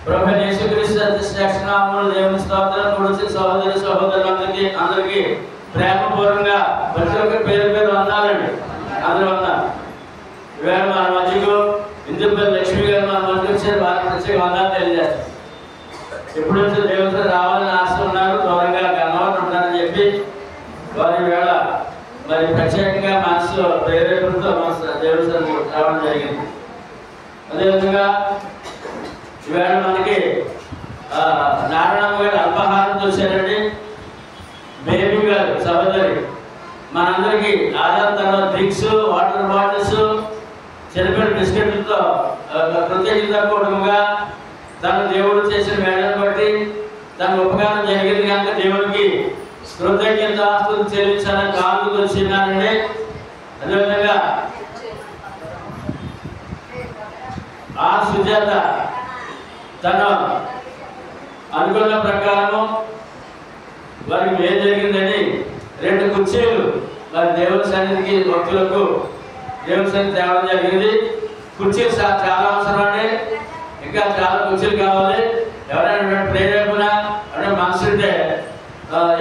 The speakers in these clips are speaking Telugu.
ప్రభు యేసుక్రీస్తు అతిశ్రేష్ఠ నామములో దేవుని స్తోత్రం. కూడిన సహోదరి సహోదరులందరికీ అందరికీ ప్రేమపూర్వకంగా ప్రతి ఒక్కరి పేరు పేరు వందాలండి. అందరూ ఉన్నారు. ఇవాళ మన మధ్యకు ఇందుపల్లి లక్ష్మి గారు మన మధ్యకు వచ్చారు. వారికి ప్రత్యేక వందాలు తెలియజేస్తారు. ఎప్పుడు వచ్చి దేవుడితో రావాలని ఆశ ఉన్నారు, దూరంగా కన్నవాళ్ళు ఉంటారని చెప్పి వారి వేళ మరి ప్రత్యేకంగా మనసులో ప్రేరేపణతో మనసు దేవుడితో రావడం జరిగింది. అదేవిధంగా ఈవేళ మనకి నారాయణమ్మ గారు అల్పాహారంతో వచ్చారండి. బేబీ గారు సహోదరి మనందరికీ ఆధార తర్వాత డ్రింక్స్, వాటర్ బాటిల్స్, చిన్నపిల్లల బిస్కెట్లతో కృతజ్ఞతాపూర్వకంగా తన దేవుడు చేసిన మేడను బట్టి తన ఉపకారం జరిగింది కనుక దేవుడికి కృతజ్ఞతాస్తులు చెల్లించాలని కానుకలు వచ్చినారండి. అదేవిధంగా ఆ సుజాత తను అనుకున్న ప్రకారము వారికి ఏం జరిగిందని 2 కుర్చీలు మరి దేవుని సన్నిధికి భక్తులకు దేవుని సన్నిధి తేవడం జరిగింది. కుర్చీలు చాలా అవసరం అండి. ఇంకా చాలా కుర్చీలు కావాలి. ఎవరైనా ప్రేరేపణ అంటే మనసు ఉంటే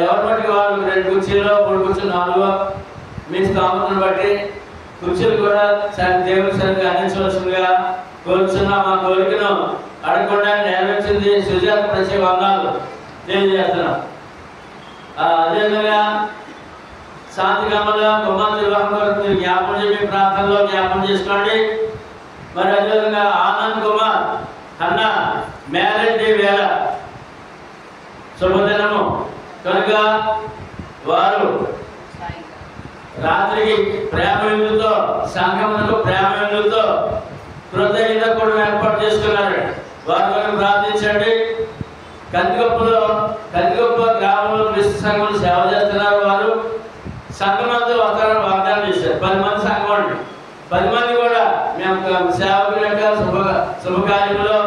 ఎవరి బట్టి వాళ్ళు 2 కుర్చీలు, 3 కుర్చీలు, 4 మీ స్థామతను బట్టి కుర్చీలు కూడా దేవుని సన్నిధికి అందించవలసిందిగా కోరుచున్నాం. మా కోరికను అడగకుండా నెరవేర్చింది సుజాత ప్రత్యేక వందనాలు తెలియజేస్తున్నాం. అదేవిధంగా శాంతిగమల కుమార్తె వివాహం కొరకు మీరు జ్ఞాపకం చెప్పి ప్రార్థనలో జ్ఞాపకం చేసుకోండి. మరి అదేవిధంగా ఆనంద్ కుమార్ అన్న మ్యారేజ్ డే వేళ శుభదినము కనుక వారు రాత్రికి ప్రేమ విందుతో సంగమనకు ప్రేమ విందుతో కృతజ్ఞత కూడా ఏర్పాటు చేసుకున్నారు. వారి కొరకు ప్రార్థించండి. కందిగొప్ప గ్రామంలో క్రీస్తు సంఘంలో సేవ చేస్తున్నారు. వారు సంఘమంతో వస్తారని వాగ్దానం చేశారు. 10 మంది సంఘం అండి. 10 మంది కూడా మేము సేవకుల యొక్క శుభకార్యంలో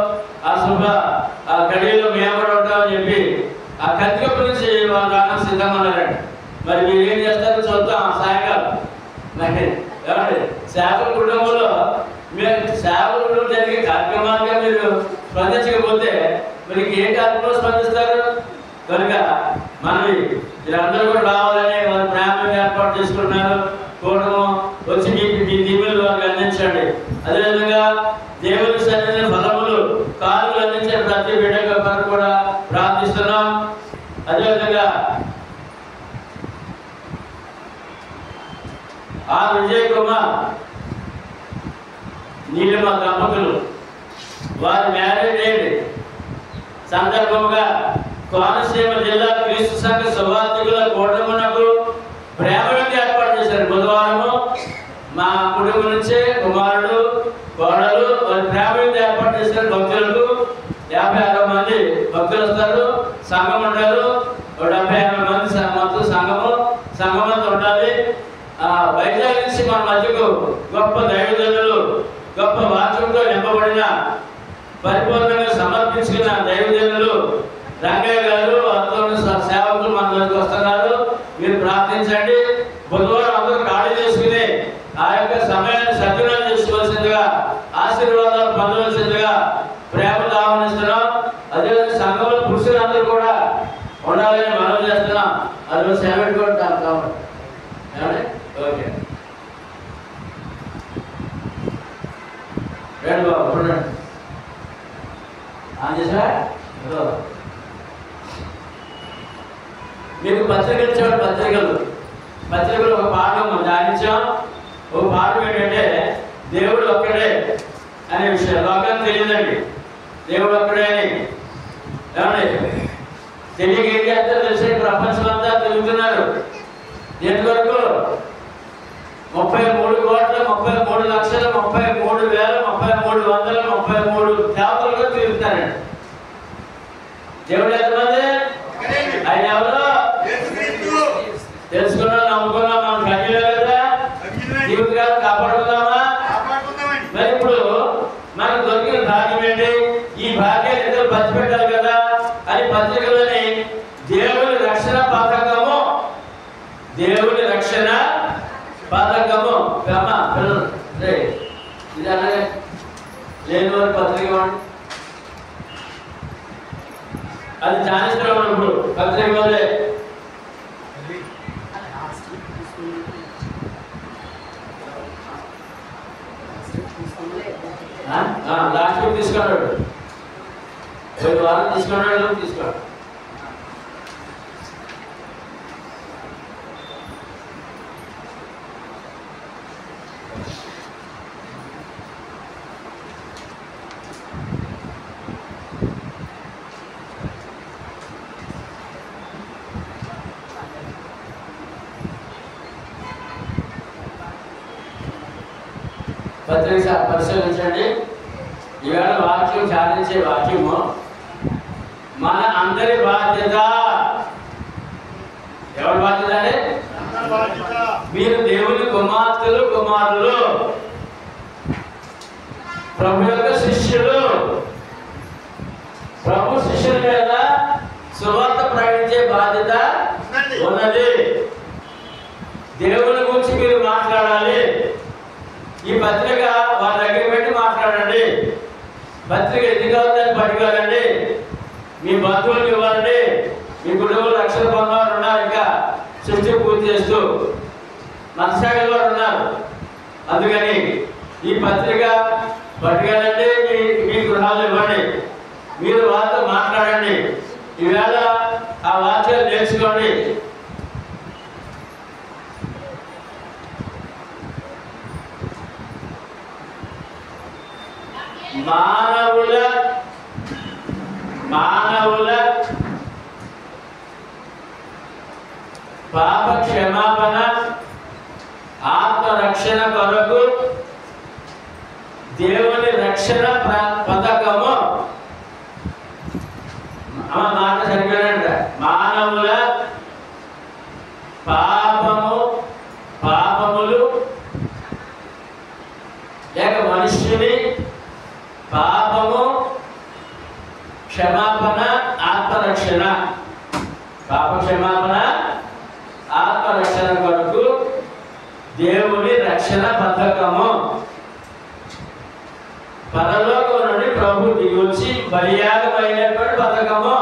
ఆ గడియలో మేము కూడా ఉంటామని చెప్పి ఆ కందిగొప్ప నుంచి వాళ్ళు రావడానికి సిద్ధంగా ఉన్నారండి. మరి మీరు ఏం చేస్తారో చూద్దాం సాయంకాలం. మరి ఏమండి సేవకుల కుటుంబంలో మీరు సేవకులు జరిగే కార్యక్రమాలుగా మీరు స్పందించకపోతే మరి ఏ కార్యక్రమంలో స్పందిస్తారు? కనుక మనవి మీరందరూ కూడా రావాలని వారి ప్రేమను ఏర్పాటు చేసుకుంటున్నారు. కూడము వచ్చి మీ దీవులు వారికి అందించండి. అదేవిధంగా దేవుని సన్నిధిని ఫలములు కానుకలు అందించే ప్రతి బిడ్డ కొరకు కూడా ప్రార్థిస్తున్నాం. అదేవిధంగా విజయ్ కుమార్ నీలిమ దంపతులు వారి మ్యారేజ్ డే సందర్భంగా కోనసీమ జిల్లా క్రీస్తు సంఘ సువార్థికుల కూటమునకు ప్రేమ విందు ఏర్పాటు చేశారు. బుధవారము మా కుటుంబం నుంచే కుమారుడు, కోడలు వారి ప్రేమ విందు ఏర్పాటు చేశారు. భక్తులకు 56 మంది భక్తులు వస్తారు. సంఘం ఉంటారు. 78 మంది మొత్తం సంఘమంతా ఉండాలి. వైజాగ్ నుంచి మన మధ్యకు గొప్ప దైవజనులు, గొప్ప వాక్యంతో నింపబడిన పరిపూర్ణంగా సమర్పించుకున్న దైవజనులు రంగయ్య గారు, అతను సేవకులు మన దగ్గరికి వస్తున్నారు. మీరు ప్రార్థించండి. బుధవారం అందరూ ఖాళీ చేసుకుని ఆ యొక్క సమయాన్ని సద్వినియోగం చేసుకోవాల్సిందిగా, ఆశీర్వాదాలు పొందవలసిందిగా ప్రేమతో ఆహ్వానిస్తున్నాం. అదేవిధంగా సంఘంలో పురుషులందరూ కూడా ఉండాలని మనం చేస్తున్నాం. అది సెవెంటీ కూడా కావాలి. ఓకే రండి బాబు చూడండి. మీకు పత్రికలు ఇచ్చాడు. పత్రికలు ఒక పాఠం ధ్యానించాం. ఒక పాఠం ఏంటంటే దేవుడు ఒక్కడే అనే విషయం. లోకానికి తెలియదండి దేవుడు ఒక్కడే అని. ఏమండి తెలియక ఏం చేస్తారో తెలిసే ప్రపంచం అంతా తిరుగుతున్నారు. దేని వరకు 33 కోట్ల 33 లక్షల 33,000 33,100 33 దేవతలుగా తిరుగుతారండి. దేవుడు ఎంతమంది? ఆయన ఎవరు తెలుసుకున్నా, నమ్ముకున్నా, మనం కన్యలే కదా, జీవితకాలం కాపాడుకుందామా? మరి ఇప్పుడు మనకు దొరికిన భాగ్యం ఏంటి? ఈ భాగ్యాన్ని ఇద్దరు పంచిపెట్టాలి కదా అని పత్రికలని దేవుని రక్షణ పథకము ఇది అలాగే లేని వారి పత్రిక అది ధ్యానిస్తున్నాం ఇప్పుడు పత్రిక వల్లే. లాస్ట్ వీక్ తీసుకున్నాడు, పోయిన వారం తీసుకున్నాడు, తీసుకోండి. పత్రిక పరిశీలించండి. ఈవేళ వాక్యం ధ్యానించే వాక్యము మన అందరి బాధ్యత. ఎవరి బాధ్యత అండి? మీరు దేవుని కుమార్తెలు కుమారులు, ప్రభు యొక్క శిష్యులు. ప్రభు శిష్యుల మీద సువార్త ప్రకటించే బాధ్యత ఉన్నది. దేవుని గురించి మీరు మాట్లాడాలి. ఈ పత్రిక వాళ్ళ దగ్గర పెట్టి మాట్లాడండి. పత్రిక ఎందుకు అవుతుందని పట్టుకోవాలండి. మీ బంధువులకు ఇవ్వాలండి. మీ కుటుంబంలో రక్షణ పొందాలు ఉన్నారు, ఇంకా సృష్టి పూర్తి చేస్తూ మనసాగల వారు ఉన్నారు. అందుకని ఈ పత్రిక పట్టుకెళ్ళండి, మీ గృహాలు ఇవ్వండి. మీరు వారితో మాట్లాడండి. ఈవేళ ఆ వాక్యాలు నేర్చుకోండి. మానవుల పాప క్షమాపణ ఆత్మరక్షణ కొరకు దేవుని రక్షణ పథకము. మాట సరిగ్గానంట. మానవుల పాపములు లేక మనుష్యుని పాపము క్షమాపణ ఆత్మరక్షణ. పాప క్షమాపణ ఆత్మరక్షణ కొరకు దేవుని రక్షణ పథకము. పరలోకం నుండి ప్రభు దిగొచ్చి బలియాగమైనటువంటి పథకము.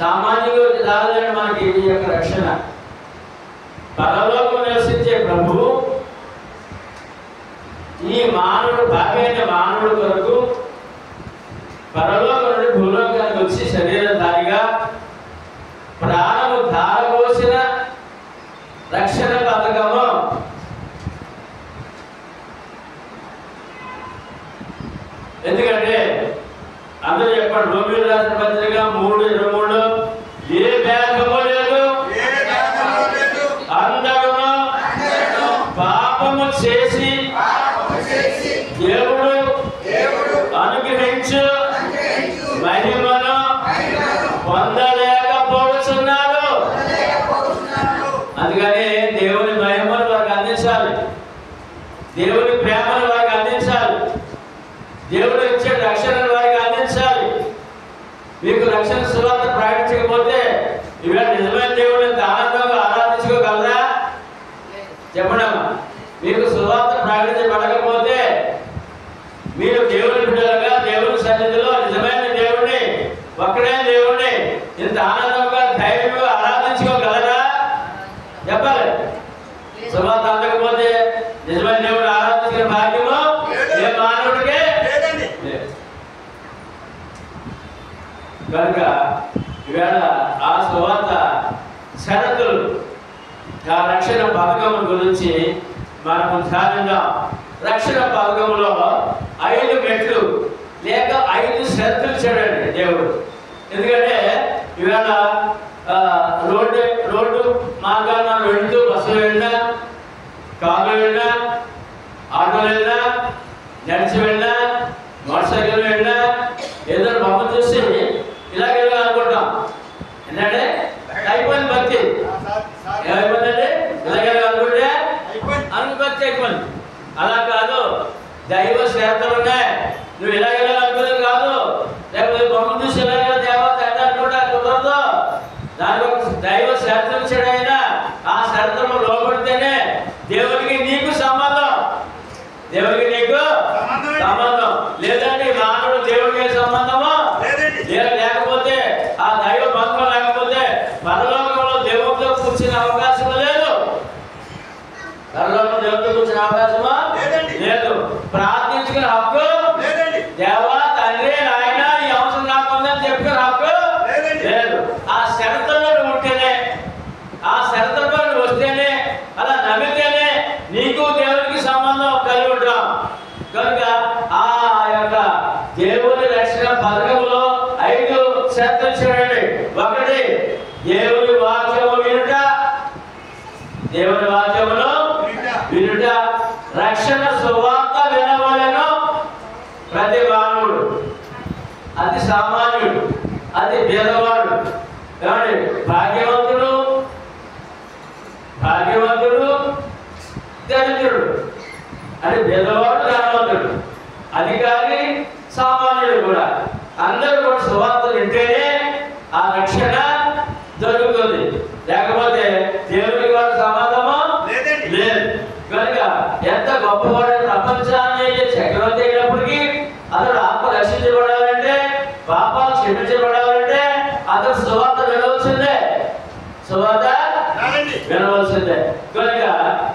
సామాన్యులు రాలేని మనకి ఈ యొక్క రక్షణ. పరలోకం నివసించే ప్రభు ఈ మానవుడు భాగమైన మానవుడు కొరకు పరలోకం నుండి భూలోకానికి వచ్చి శరీరధారిగా ప్రాణము ధారపోసిన రక్షణ పథకము. ఎందుకంటే అందరూ చెప్పండి, రోమియోలు రాసిన పత్రిక 3:23, ఏ భేదము లేదు, అందరూ పాపము చేసి దేవుడు అనుగ్రహించు మహిమను పొందలేకపోతున్నారు. అందుకని దేవుని మహిమను వారికి అందించాలి, దేవుని ప్రేమను వారికి అందించాలి, దేవుడు ఇచ్చే రక్షణను వారికి అందించాలి. మీకు రక్షణ సువార్త ప్రకటించకపోతే ఇవాళ నిజమైన దేవుడిని ఆనందంగా ఆరాధించుకోగలరా? చెప్పడమ్మా. మీకు సువార్త ప్రకటించబడకపోతే మీరు దేవుని బిడ్డలుగా దేవుని సన్నిధిలో నిజమైన దేవుడిని, ఒక్కడే దేవుడిని ఇంత ఆనందంగా ధైర్యంగా ఆరాధించుకోగలరా? చెప్పాలి. సువార్త అందకపోతే నిజమైన దేవుడు ఆరాధించిన భాగ్యము ఏ మానవుడికే లేదు. కనుక ఈవేళ ఆ సువార్త షరతులు, ఆ రక్షణ పథకం గురించి మనము ధ్యానంగా. రక్షణ పథకంలో 5 మెట్లు లేక 5 షరతులు చూడండి దేవుడు. ఎందుకంటే ఈవేళ రోడ్డు మార్గాన్ని మనం వెళుతూ బస్సులు వెళ్ళినా, కార్లు వెళ్ళినా, ఆటోలు వెళ్ళినా, నడిచి వెళ్ళినా, మోటార్ సైకిల్ వెళ్ళినా ఏదో బొమ్మ చూసి ఇలాగే అనుకుంటాం. ఏంటంటే అయిపోయింది భక్తి. ఏమైపోయిందండి? ఇలాగే అనుకుంటే భక్తి అయిపోయింది. అలా కాదు, దైవ శ్రేతలు ఉన్నాయి. నువ్వు ఇలాగే అనుకునేది కాదు. లేకపోతే బొమ్మ చూసి ఇలాగే దేవత అనుకుంటా కుదరదు. దానికి ఒక దైవ శ్రేతలు ఇచ్చాడు ఆయన. ఆ శ్రేతలు లోపడితేనే దేవునికి నీకు సంబంధం, దేవునికి నీకు సంబంధం. లేదండి మానవుడు దేవుడికి సంబంధము లేదు. ప్రార్థించుకునే హక్కు దేవా తండ్రి నాయన ఈ అవసరం నాకు ఉందని చెప్పుకునే హక్కు లేదు. ఆ షరతుల్లో ఉంటేనే, ఆ షరతుల్లో వస్తేనే, అలా నమ్మితేనే నీకు దేవునికి సంబంధం కలిగి ఉంటాం. కనుక ఆ యొక్క దేవుని రక్షణ పథకంలో 5 షరతులు చూడండి. 1, దేవుని వాక్యము వినుట, దేవుని వాక్యమును వినుట, రక్షణ సువార్త వినవలెను ప్రతి మానవుడు, అతి సామాన్యుడు, అతి పేదవాడు, భాగ్యవంతుడు, దరిద్రుడు, అంటే పేదవాడు, ధనవంతుడు, అధికారి, సామాన్యుడు కూడా అందరూ కూడా సువార్త వింటేనే ఆ రక్షణ జరుగుతుంది. లేకపోతే దేవునికి వారి సంబంధము లేదు. కనుక ఎంత గొప్పవాడు ప్రపంచాన్ని చక్రవర్తి అయినప్పటికీ అతడు ఆత్మ రక్షించబడాలంటే, పాపాలు క్షమించబడాలంటే అతడు సువార్త వినవలసిందే, సువార్త వినవలసిందే. కనుక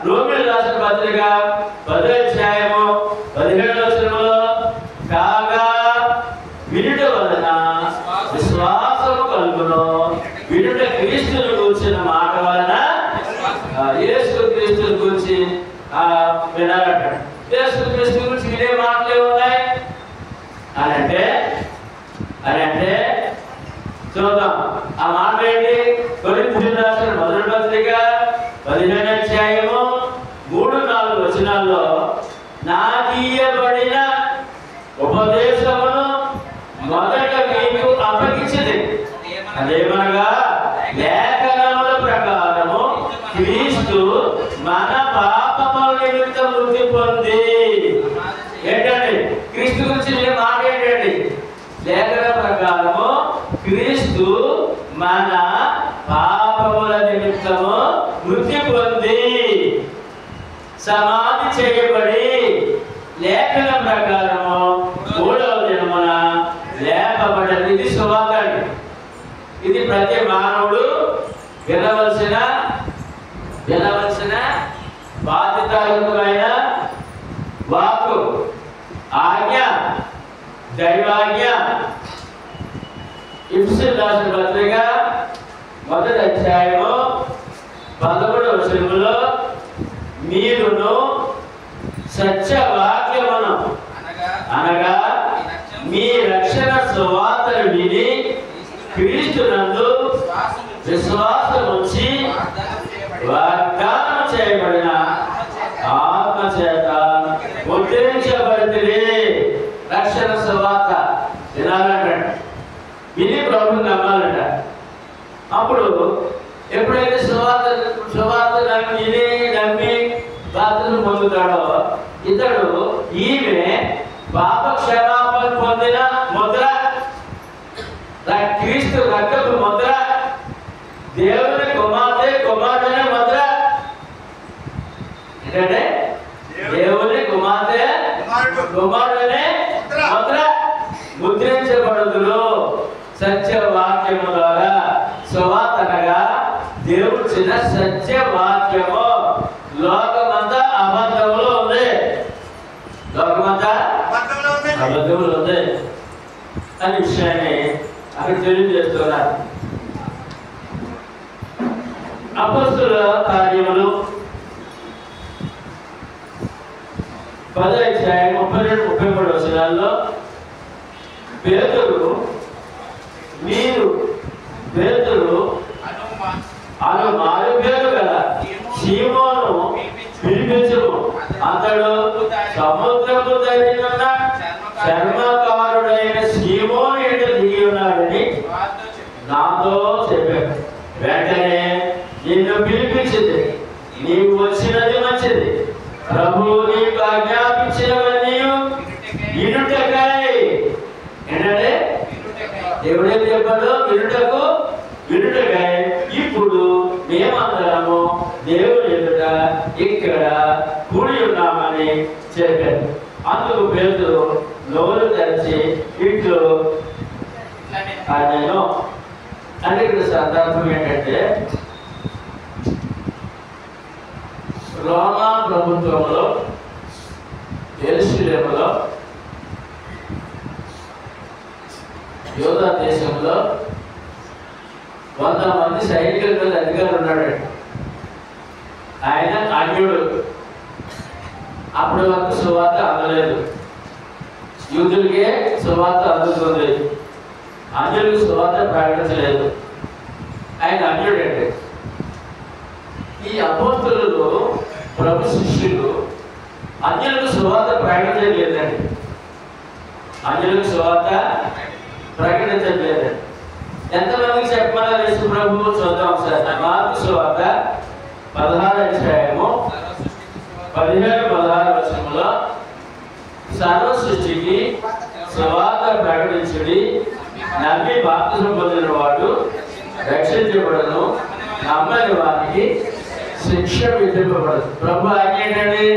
రోమీయులకు రాసిన పత్రిక 10వ అధ్యాయము 17వ వచనములో కాగా వినుట వలన విశ్వాసము కలుగును, వినుట క్రీస్తును గూర్చిన మాట వలన, యేసు క్రీస్తుని గురించి వినాలంట. యేసు క్రీస్తు గురించి వినే మాటలు ఏమున్నాయి అని అంటే చూద్దాం. ఆ మాట ఏంటి? కొరింథీయులకు రాసిన మొదటి పత్రిక 15వ అధ్యాయము 3-4 వచనాల్లో నాకీయబడిన ఉపదేశమును మొదట మీకు అప్పగించింది. అదేమనగా లేఖనముల ప్రకారము క్రీస్తు మన పాపముల నిమిత్తం మృతి పొంది. ఏంటండి క్రీస్తు గురించి మాట ఏంటండి? లేఖన ప్రకారము క్రీస్తు మన పాపముల నిమిత్తము మృతి పొంది సమాధి చేయబడి లేఖన ప్రకారము 3వ దినమున లేపబడది. ఇది సువార్త. ఇది ప్రతి మానవుడు వినవలసిన బాధ్యతాయుతమైన వాక్కు, ఆజ్ఞ, దైవాజ్ఞ. ఎఫెసీయులకు రాసిన పత్రిక 1వ అధ్యాయము 11వ వచనములో మీరును సత్యవాక్యమును అనగా మీ రక్షణ సువార్తను విని క్రీస్తునందు విశ్వాసం ఉంచి వాగ్దానం చేయబడిన ఆత్మ చేత ముద్రించబడితే. రక్షణ సువార్త వినాలంట, విని ప్రభుని నమ్మాలంట. అప్పుడు ఎప్పుడైతే సువార్త విని నమ్మి బాధ్యతను పొందుతాడో ఇతడు ఈమె పాప క్షమాపణ పొందిన ముద్ర, క్రీస్తు రక్తపు ముద్ర, దేవుని కుమార్తె ముద్ర. ఏంటంటే దేవుని కుమారుడనే ముద్ర ముద్రించబడుదురు సత్యవాక్యము ద్వారా. సువార్తనగా దేవుడు చిన్న సత్యవాక్యము. లోకమంతా అబద్ధములో ఉంది, లోకమంతా అబద్ధములు ఉంది అనే విషయాన్ని అక్కడ తెలియజేస్తున్నారు. అపొస్తలుల కార్యములు 10వ అధ్యాయం 32-33 వచనాల్లో పేతురు అను మారు పేరు గల సీమోను పిలిపించుము, అతడు సముద్రపు దరినున్న చర్మకారుడైన సీమోను ఎదుట దిగి ఉన్నాడని నాతో చెప్పాడు. వెంటనే నిన్ను పిలిపించింది, నీవు వచ్చినది మంచిది, ప్రభువు నీకు ఆజ్ఞాపించినవన్నీ వినుటకై. ఏంటంటే దేవుడేం చెప్పాడు? వినుటకై ఇప్పుడు మేమందరము దేవుని ఎదుట ఇక్కడ కూడి ఉన్నామని చెప్పాడు. అందుకు పేతురు నోరు తెరిచి ఇట్లు నేను అంటే ఇక్కడ సందర్భం ఏంటంటే రోమా ప్రభుత్వంలో ఎరుషలేము యెరూషలేములో యూదా దేశంలో 100 మంది సైనికుల మీద అధికారులు ఉన్నాడండి. ఆయన అన్యుడు. అప్పటి వరకు సువార్త అందలేదు. యూదులకే సువార్త అందుతుంది, అన్యులకు సువార్త ప్రకటించలేదు. ఆయన అన్యుడండి. ఈ అపోస్తలులు ప్రభు శిష్యులు అన్యులకు సువార్త ప్రకటించలేదండి. అన్యులకు సువార్త ప్రకటించలేదండి. ఎంతమందికి చెప్పమన్నారు యేసు ప్రభువు? చూద్దాం ఒకసారి. మార్కు సువార్త 16వ అధ్యాయము 15-16 వచనములో సర్వ సృష్టికి సువార్త ప్రకటించుడి, నమ్మి బాప్తిసం పొందిన వాడు రక్షించబడను, నమ్మని వారికి శిక్ష విధింపబడదు. ప్రభు ఆజ్ఞ ఏంటండి?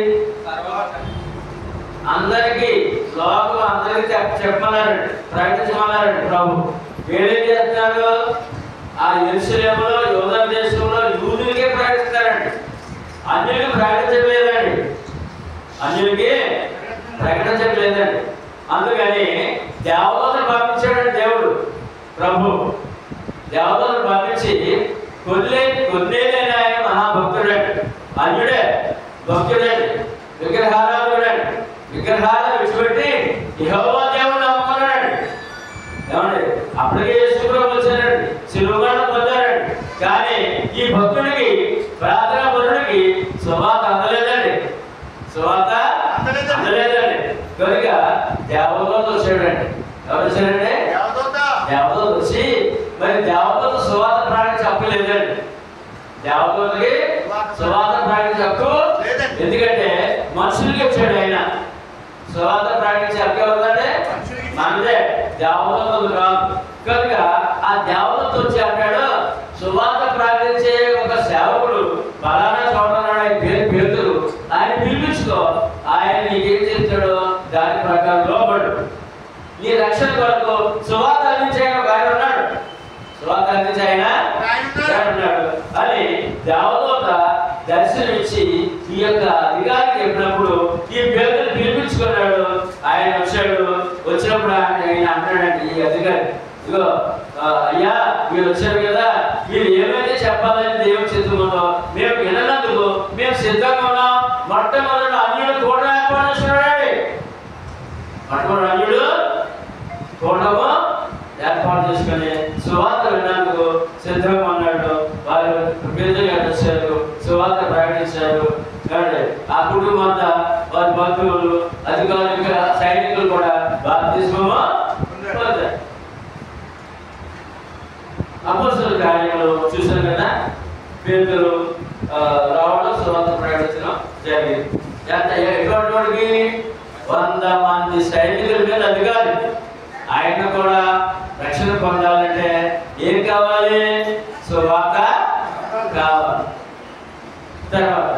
అందరికీ లోకం అందరికీ చెప్పమన్నారండి, ప్రకటించమన్నారండి. ప్రభు ఏం చేస్తున్నారు? ఆ యెరూషలేములో యూదా దేశంలో యూదులకే ప్రకటిస్తారండి, అన్యులకి ప్రకటించలేదండి. అన్యులకి ప్రకటించలేదండి. అందుకని దేవదూతలు పంపించాడండి దేవుడు. ప్రభు దేవదూతలు పంపించి కొన్నేళ్ళైన ఆయన మహాభక్తుడండి, అన్యుడే, భక్తుడండి, విగ్రహారాధుడండి. విగ్రహాలను విడిచిపెట్టి యెహోవా దేవుడు నమ్ముకున్నాడండి. ఏమండి? అప్పటికే యేసు ప్రభు వచ్చారండి, శిలువను పొందారండి. కానీ ఈ భక్తుడికి, ప్రార్థనా పరుడికి సువార్త అందలేదండి. సువార్త అందలేదండి. కనుక దేవదూత వచ్చాడండి. ఎవరు వచ్చారండి? దేవదూత వచ్చి మరి దేవదూత సువార్త ప్రకటించి హక్కు లేదండి. దేవదూతకి సువార్త ప్రకటించి హక్కు ఎందుకంటే మనుషులకి వచ్చాడు ఆయన. సువార్త ప్రకటించి హక్కు ఎవరిదండి? మనదే, దేవదూతలు కాదు. కనుక ఆ దేవదూత వచ్చి అంటాడు, సువార్త ప్రకటించే ఒక సేవకుడు ఫలానా చోటన్నాడు, ఆయన పేరు పేతురు, ఆయన పిలిపించుకో, ఆయన నీకేం చెప్తాడో దాని ప్రకారం లోబడు, నీ రక్షణ కొరకు సువార్త అందించే ఒక ఆయన ఉన్నాడు, సువార్త అందించే ఆయన ఉన్నాడు అని దేవదూత దర్శనమిచ్చి ఈ యొక్క అధికారికి చెప్పినప్పుడు ఈ పేదలు పిలిపించుకున్నాడు. ఆయన వచ్చాడు. వచ్చినప్పుడు ఆయన అంటాడండి ఈ అధికారి, ఇగో అయ్యా మీరు వచ్చారు కదా, మీరు ఏమైతే చెప్పాలని దేవుడు చెప్తున్నాడో మేము విననందుకు మేము సిద్ధంగా ఉన్నాం. మొట్టమొదటి అన్యుడు కూడా ఏర్పాటు చేస్తున్నాడండి. మొట్టమొదటి అన్యుడు కూడము ఏర్పాటు చేసుకుని సువార్త విన్నందుకు సిద్ధంగా ఉన్నాడు. వారు పేదలుగా వచ్చారు, సువార్త ప్రకటించారు. ఆ కుటుంబం అంతా వారి బంధువులు, అధికారులు, సైనికులు కూడా బాప్తిస్మము పొందారు. అపోస్తలుల కార్యములు చూశారు కదా, పేతురు రావడం, సువార్త ప్రకటించడం జరిగింది. ఎటువంటి వాడికి? 100 మంది సైనికుల మీద అధికారి. ఆయన కూడా రక్షణ పొందాలంటే ఏం కావాలి? సువార్త కావాలి. తర్వాత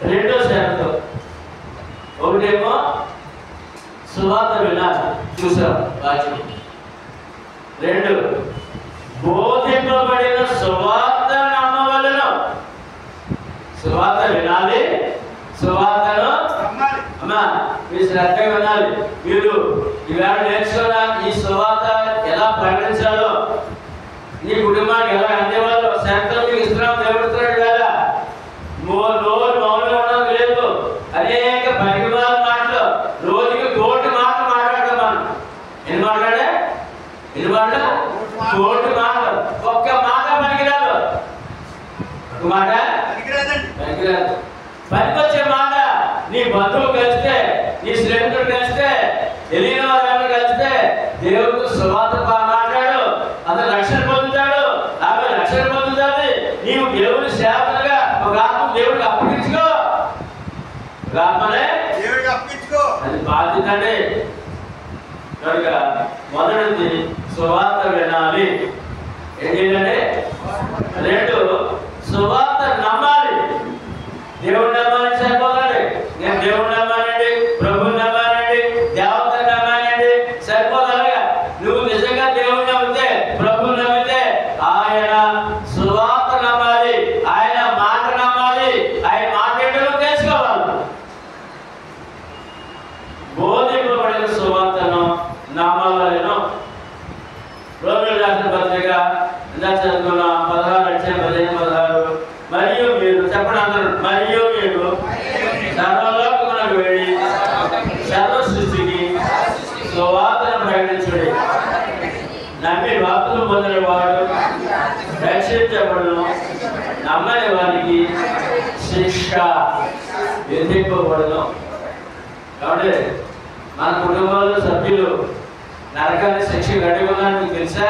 రెండో షరతు, ఒకటేమో సువార్త వినాలి, చూసాం వాక్యం. 2 బోధింపబడిన సువార్త నమ్మవలెను. సువార్త వినాలి, సువార్తను అమ్మా మీరు శ్రద్ధగా వినాలి. మీరు ఈవేళ నేర్చుకున్న ఈ సువార్త ఎలా ప్రకటించాలో, నీ కుటుంబానికి ఎలా అందేవాళ్ళు శాంతం మీకు ఇస్తున్నాం. దేవుడుతున్నాడు కదా, నోరు మౌనంగా ఉండడం లేదు. అనేక పరిమాణ మాటలు, రోజుకి 1,000 మాటలు మాట్లాడతాం మనం. ఎన్ని మాట్లాడే? 1,000 మాటలు. ఒక్క మాట పనికిరాదు. ఒక మాట పనికిరాదు. పనికొచ్చే మాట నీ బంధువు కలిస్తే, నీ స్నేహితుడు కలిస్తే, తెలియని వారు కలిస్తే దేవుడికి సువార్త మాట్లాడు, అతను రక్షణ పొందుతాడు, ఆమె రక్షణ పొందుతుంది. నీవు దేవుని సేవకులుగా ఒక ఆత్మ దేవుడికి అప్పగించుకో. ఆత్మనే దేవుడికి అప్పగించుకో, అది బాధ్యత అండి. కనుక మొదటిది సువార్త వినాలి. ఏం చేయాలంటే 2 సువార్త నమ్మాలి. దేవుడు నమ్మాలని సరిపోదండి. నేను దేవుడు నమ్మానండి, ప్రభుని నమ్మానండి, దేవతను నమ్మానండి సరిపోదనగా. నువ్వు నిజంగా దేవుడు నమ్మితే, ప్రభుని నమ్మితే ఆయన సువార్త నమ్మాలి, ఆయన మాట నమ్మాలి, వాడు రక్షించబడును, నమ్మని వారికి శిక్ష విధింపబడును. కాబట్టి మన కుటుంబంలో సభ్యులు నరకాన్ని శిక్ష గడిగి ఉన్నారని మీకు తెలుసా?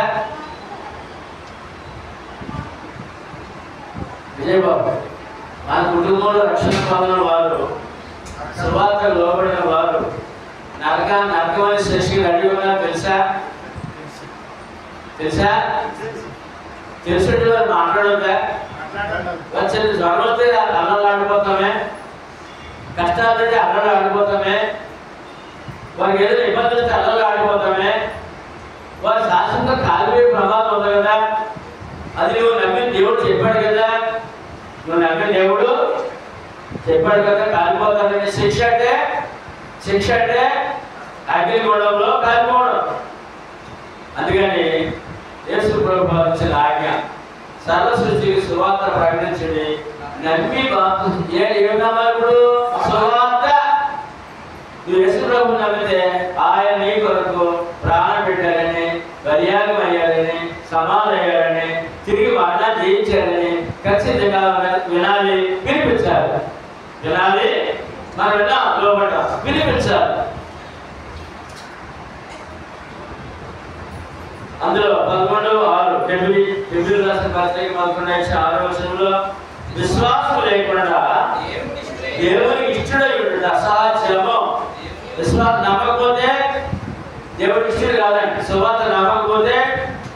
విజయబాబు, మన కుటుంబంలో రక్షణ పొందిన వారు, సువార్త లోబడిన వారు నరకమని శిక్షకి గడిగి ఉన్నారని తెలుసా? తెలుసుంటే వారు మాట్లాడొద్దా? వచ్చింది జ్వరం వస్తే అల్లలు ఆడిపోతామే, కష్టాలు అంటే అల్లలు ఆడిపోతామే, వారికి ఏదైనా ఇబ్బంది వస్తే అల్లలు ఆడిపోతామే, వారి శాశ్వతంగా కాలిపోయే ప్రమాదం ఉంది కదా. అది నువ్వు నమ్మిన దేవుడు చెప్పాడు కదా, నువ్వు నమ్మిన దేవుడు చెప్పాడు కదా కాలిపోతానని. శిక్ష అంటే అగ్నిగుండంలో కాలిపోవడం. అందుకని యేసు ప్రభువు ఇచ్చిన ఆజ్ఞ, సర్వ సృష్టికి సువార్త ప్రకటించండి, నమ్మి ఏమన్నాడు? సువార్త. నువ్వు యేసు ప్రభువు నమ్మితే ఆయన నీ కొరకు ప్రాణం పెట్టారని, బలియాగం అయ్యారని, సమాధి అయ్యారని, తిరిగి మరణాన్ని జయించారని ఖచ్చితంగా వినాలి, వినిపించాలి. వినాలి, మనం విన్నా లోపల వినిపించాలి. అందులో 11:6 ఫిబ్రవరి రాసిన పత్రిక 11:6 విశ్వాసం లేకుండా దేవునికి ఇష్టడై ఉంటుంది అసాధ్యము. విశ్వాసం నమ్మకపోతే దేవునికి ఇష్టడు కాదండి. సువార్త నమ్మకపోతే,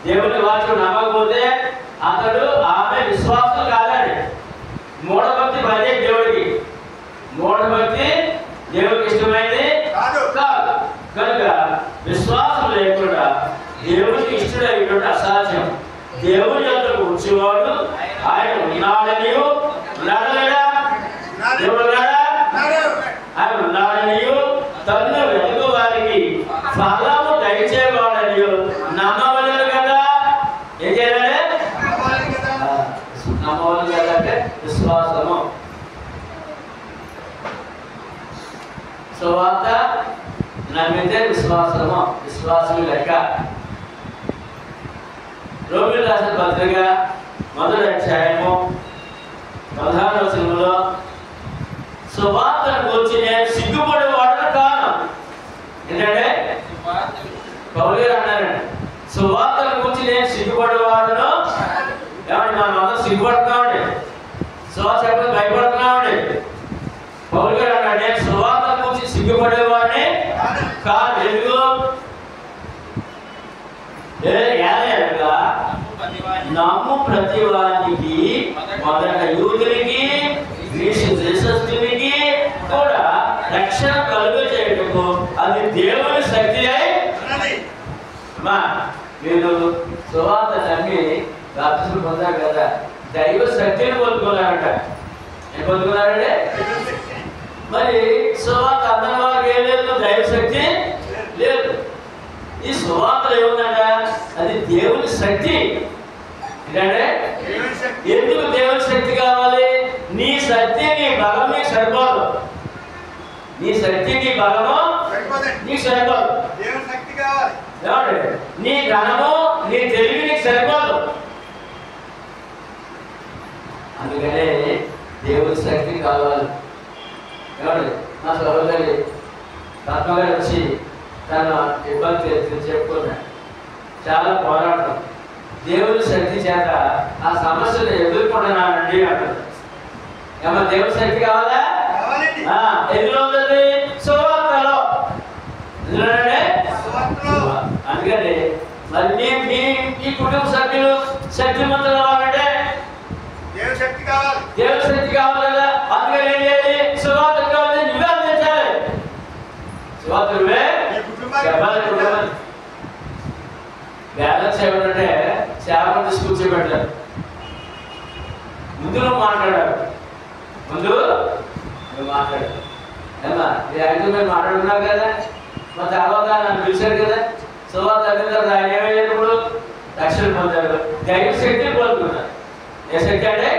దేవుని వాక్యం నమ్మకపోతే అతడు ఆమె విశ్వాసం కాదండి. మూఢభక్తి పనిచే దేవుడికి, మూఢభక్తి దేవుడికి ఇష్టమైంది కాదు. కనుక విశ్వాసం లేకుండా దేవునికి ఇష్టడైనటువంటి అసాధ్యం. దేవుని యొక్క కూర్చువాడు ఆయన ఉన్నాడని, ఉన్నాడలేడా? దేవుడు ఆయన ఉన్నాడని, తన్ను వెతుకు వారికి ఫలము దయచేవాడని నమ్మవలేదు కదా. ఏం చేయాలి? నమ్మవలేదు కదా అంటే విశ్వాసము. సువార్త నమ్మితే విశ్వాసము, విశ్వాసము లెక్క. రోమిలకు రాసిన పత్రిక 1:14 సువార్తను గురించి నేను సిగ్గుపడేవాడను కాను. ఏంటంటే పౌలు గారు అన్నారండి, సువార్తను గురించి నేను సిగ్గుపడేవాడను. ఏమంటే మనం అందరం సిగ్గుపడుతున్నామండి, సువార్త చెప్పడం భయపడుతున్నామండి. పౌలు గారు అన్నాడు, నేను సువార్తను గురించి సిగ్గుపడేవాడిని కాదు. ఎందుకు? నమ్ము ప్రతి వానికి, మొదట యూదునికి గ్రీసు దేశస్థునికి కూడా రక్షణ కలుగు చేయటకు అది దేవుని శక్తి అయి. మీరు సువార్త నమ్మి బాప్తిస్మం పొందారు కదా, దైవ శక్తిని పొందుకున్నారట. ఏం పొందుకున్నారంటే, మరి సువార్త అందరి వారికి ఏం లేదు, దైవ శక్తి లేదు. ఈ సువార్త ఏముందంట, అది దేవుని శక్తి. ఏంటంటే ఎందుకు దేవుని శక్తి కావాలి? నీ శక్తి నీ బలం నీకు సరిపోదు. నీ శక్తి నీ బలము నీకు సరిపోదు. నీ ధనము నీ తెలివి నీకు సరిపోదు. అందుకనే దేవుని శక్తి కావాలి. మా సహోదరి పద్మగారు వచ్చి తన ఇబ్బంది చెప్పుకున్నాడు. చాలా పోరాటం, దేవుని శక్తి చేత ఆ సమస్యను ఎదుర్కొంటున్నానండి అంటారు. ఏమన్నా దేవుని శక్తి కావాలా? ఎందులో ఉంది? సువార్తలో. అందుకని మరి మీ కుటుంబ సభ్యులు శక్తిమంతులు కావాలంటే దేవుని శక్తి కావాలి. దేవుని శక్తి కావాలి కదా. అందుకని ఏం చేయాలి? సువార్త కావాలి, నువ్వే అందించాలి. సువార్త నువ్వే చెప్పాలి. కుటుంబాన్ని బ్యాలెన్స్ ఏమంటే సేవను తీసి కూర్చోబెట్టారు. ముందు నువ్వు మాట్లాడారు, ముందు నువ్వు మాట్లాడారు. ఏమా ఈ ఐదు మీరు మాట్లాడుకున్నావు కదా, మా తర్వాత నన్ను పిలిచారు కదా. సువార్త అయిన తర్వాత ఆయన ఏమయ్యారు? ఇప్పుడు రక్షణ పొందారు, దైవ శక్తిని పొందుకున్నారు. ఏ శక్తి అంటే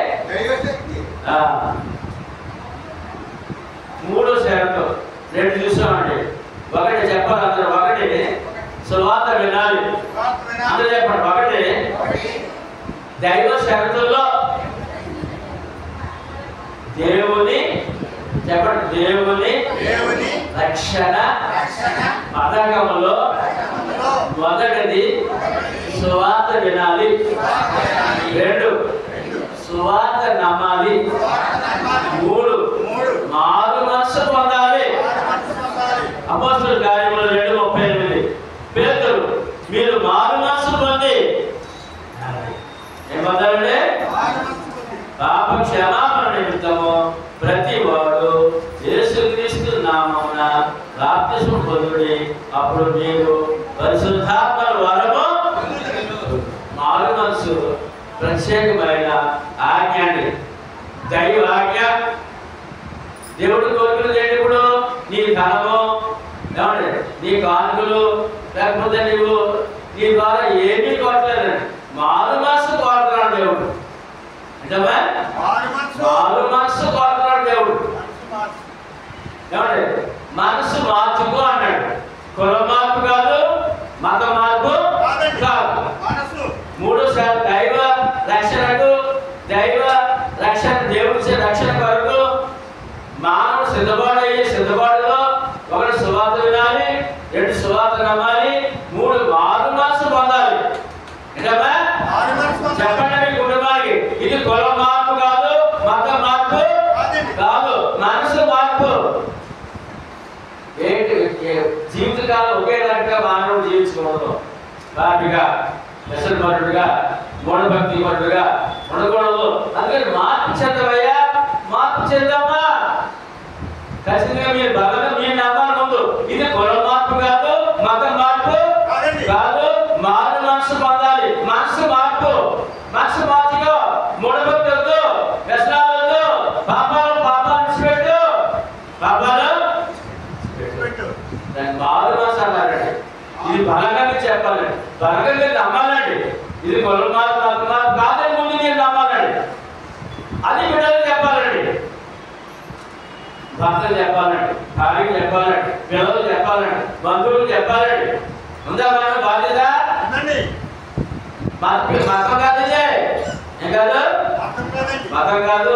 మూడో షరతు 2 చూసామండి. ఒకటి చెప్పాలి అందరూ, ఒకటి సువార్త వినాలి. అందరూ చెప్పండి, ఒకటి దైవ షరతుల్లో దేవుని చెప్పండి, దేవుని రక్షణ పథకములో మొదటిది సువార్త వినాలి, 2 సువార్త నమ్మాలి, 3 మారు మనసు పొందాలి. అపోస్తలుల కార్యములు 2:38 పేతురు మీరు మారు మనసు పొంది ఏం పొందాలంటే పాప క్షమాపణ నిమిత్తము ప్రతి వాడు యేసుక్రీస్తు నామమున బాప్తిస్మం పొందుడి, అప్పుడు మీరు పరిశుద్ధాత్మ వరము. మారు మనసు ప్రత్యేకమైన ఆజ్ఞ అండి, దైవ ఆజ్ఞ. దేవుడు కోరికలు లేనప్పుడు నీ ధనము ఏమండి, నీ కానుకలు లేకపోతే నీవు నీ ద్వారా ఏమీ కోరలేదండి, మారు మనసు కోరుతున్నాడు దేవుడు. నిజమే, మారు మనసు కోరుతున్నాడు దేవుడు. ఏమండి, మనసు మార్చుకో అన్నాడు. కుల మార్పు కాదు, మత మార్పు కాదు. 3 దైవ రక్షణకు, దైవ రక్షణ దేవుడి రక్షణ కొరకు మానవుడు సిద్ధపాడయ్యే సిద్ధపాటులో 1 సువార్త వినాలి, 2 సువార్త నమ్మాలి, 3 మారు మనసు పొందాలి. నిజమే, చెప్పండి మీ కుటుంబానికి, ఇది కుల మార్పు కాదు, మత మార్పు కాదు, మనసు మార్పు. ఏంటి జీవితకాలం ఒకేలాగా మానవుడు జీవించకూడదు. బాగా వ్యసనపరుడుగా, మూఢభక్తి పరుడుగా ఉండకూడదు. అందుకని మార్పు చెందవయ్యా, మార్పు చెందామా. ఖచ్చితంగా మీరు బలంగా మీరు నమ్మాలి ముందు. ఇది కుల మార్పు కాదు, మత మార్పు కాదు, మారు మనసు పొందాలి. మనసు మార్పు, మనసు మార్చుకో. మూఢభక్తి వద్దు, వ్యసనాలు వద్దు, పాపాలు విడిచిపెట్టు, పాపాలు దాన్ని మారు మనసు అన్నారండి. ఇది బలంగా మీరు చెప్పాలండి, బలంగా మీరు నమ్మాలండి. ఇది కుల మార్పు, మత మార్పు కాదని ముందు మీరు నమ్మాలండి. అది బిడ్డలు చెప్పాలండి, భర్తలు చెప్పాలండి, భార్యలు చెప్పాలండి, పిల్లలు చెప్పాలండి, బంధువులు చెప్పాలండి. ఉందా మన బాధ్యత? మతం కాదు, ఏం కాదు, మతం కాదు.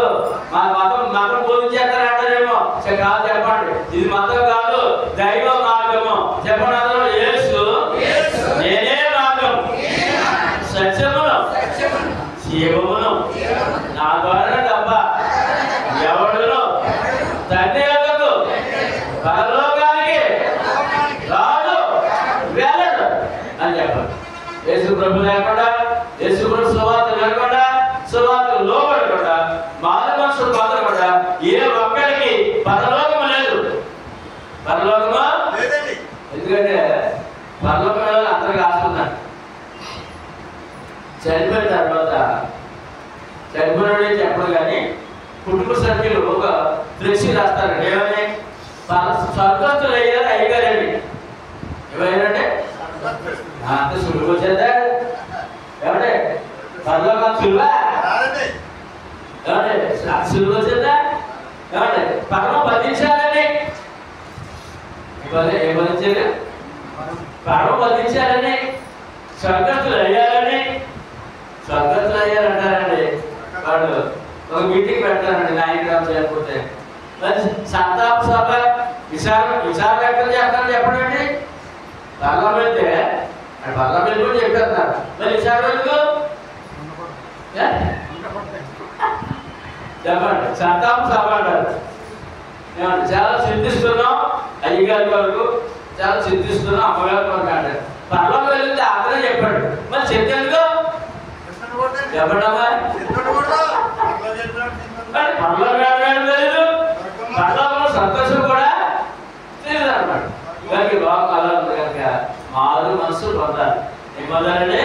మా మతం బోధించేస్తారంటారేమో, కాదు చెప్పండి. ఇది మతం కాదు, దైవ మార్గము. చెప్పండి అందరూ, యేసు నేనే మార్గం, సత్యమును, జీవమును, నా ద్వారా తప్ప ఎవడును తండ్రి యొద్దకు పరలోకానికి రాడు వెళ్ళడు అని చెప్పాలి. యేసు ప్రభు లేకుండా, యేసు ప్రభు సువార్త లేకుండా, సువార్తకు లోబడకుండా, మారు మనసు పొందకుండా ఏ ఒక్కడికి పరలోకము లేదు. పరలోకము ఎందుకంటే పరలోకంలో అందరికి ఆస్తున్నారు. చనిపోయిన తర్వాత చనిపోయిన చెప్పడు కానీ కుటుంబ సభ్యులు ఒక ఫ్లెక్సీ రాస్తారండి. ఏమని? స్వర్గస్థులు అయ్యారు అయ్యగారండి. ఏమైనారంటే అంత సులువు వచ్చేదా ఏమంటే? పరలోకం సులువా ఏమంటే? సులువు వచ్చేదా ఏమంటే? పరమ బంధించాలని ఏమనిచ్చారు? పరమ బంధించాలని, స్వర్గస్థులు అయ్యారని, స్వర్గస్థులు అయ్యారంటారండి. వాడు ఒక మీటింగ్ పెడతానండి నాయకురాలు చేయకపోతే, మరి సంతాప సభ విశాఖ ఎక్కడ చేస్తారని చెప్పండి. బల్లం వెళ్తే బల్లం వెళ్ళి కూడా చెప్పేస్తున్నారు, మరి విశాఖ ఎందుకు చెప్పండి? సంతాప సభ అంటారు. చాలా చింతిస్తున్నాం అయ్యగారి వరకు, చాలా చింతిస్తున్నాం అమ్మగారి వరకు అంటారు. బల్లం వెళ్ళింది అతనే చెప్పాడు, మరి చెప్పేందుకు చెప్పడమ్మా? పర్లోకంలో సంతోషం కూడా తెలియదు అన్నమాట. ఇవాళకి లోకం అలా ఉంది కనుక మారు మనసు పొందాలి. ఏం పొందాలంటే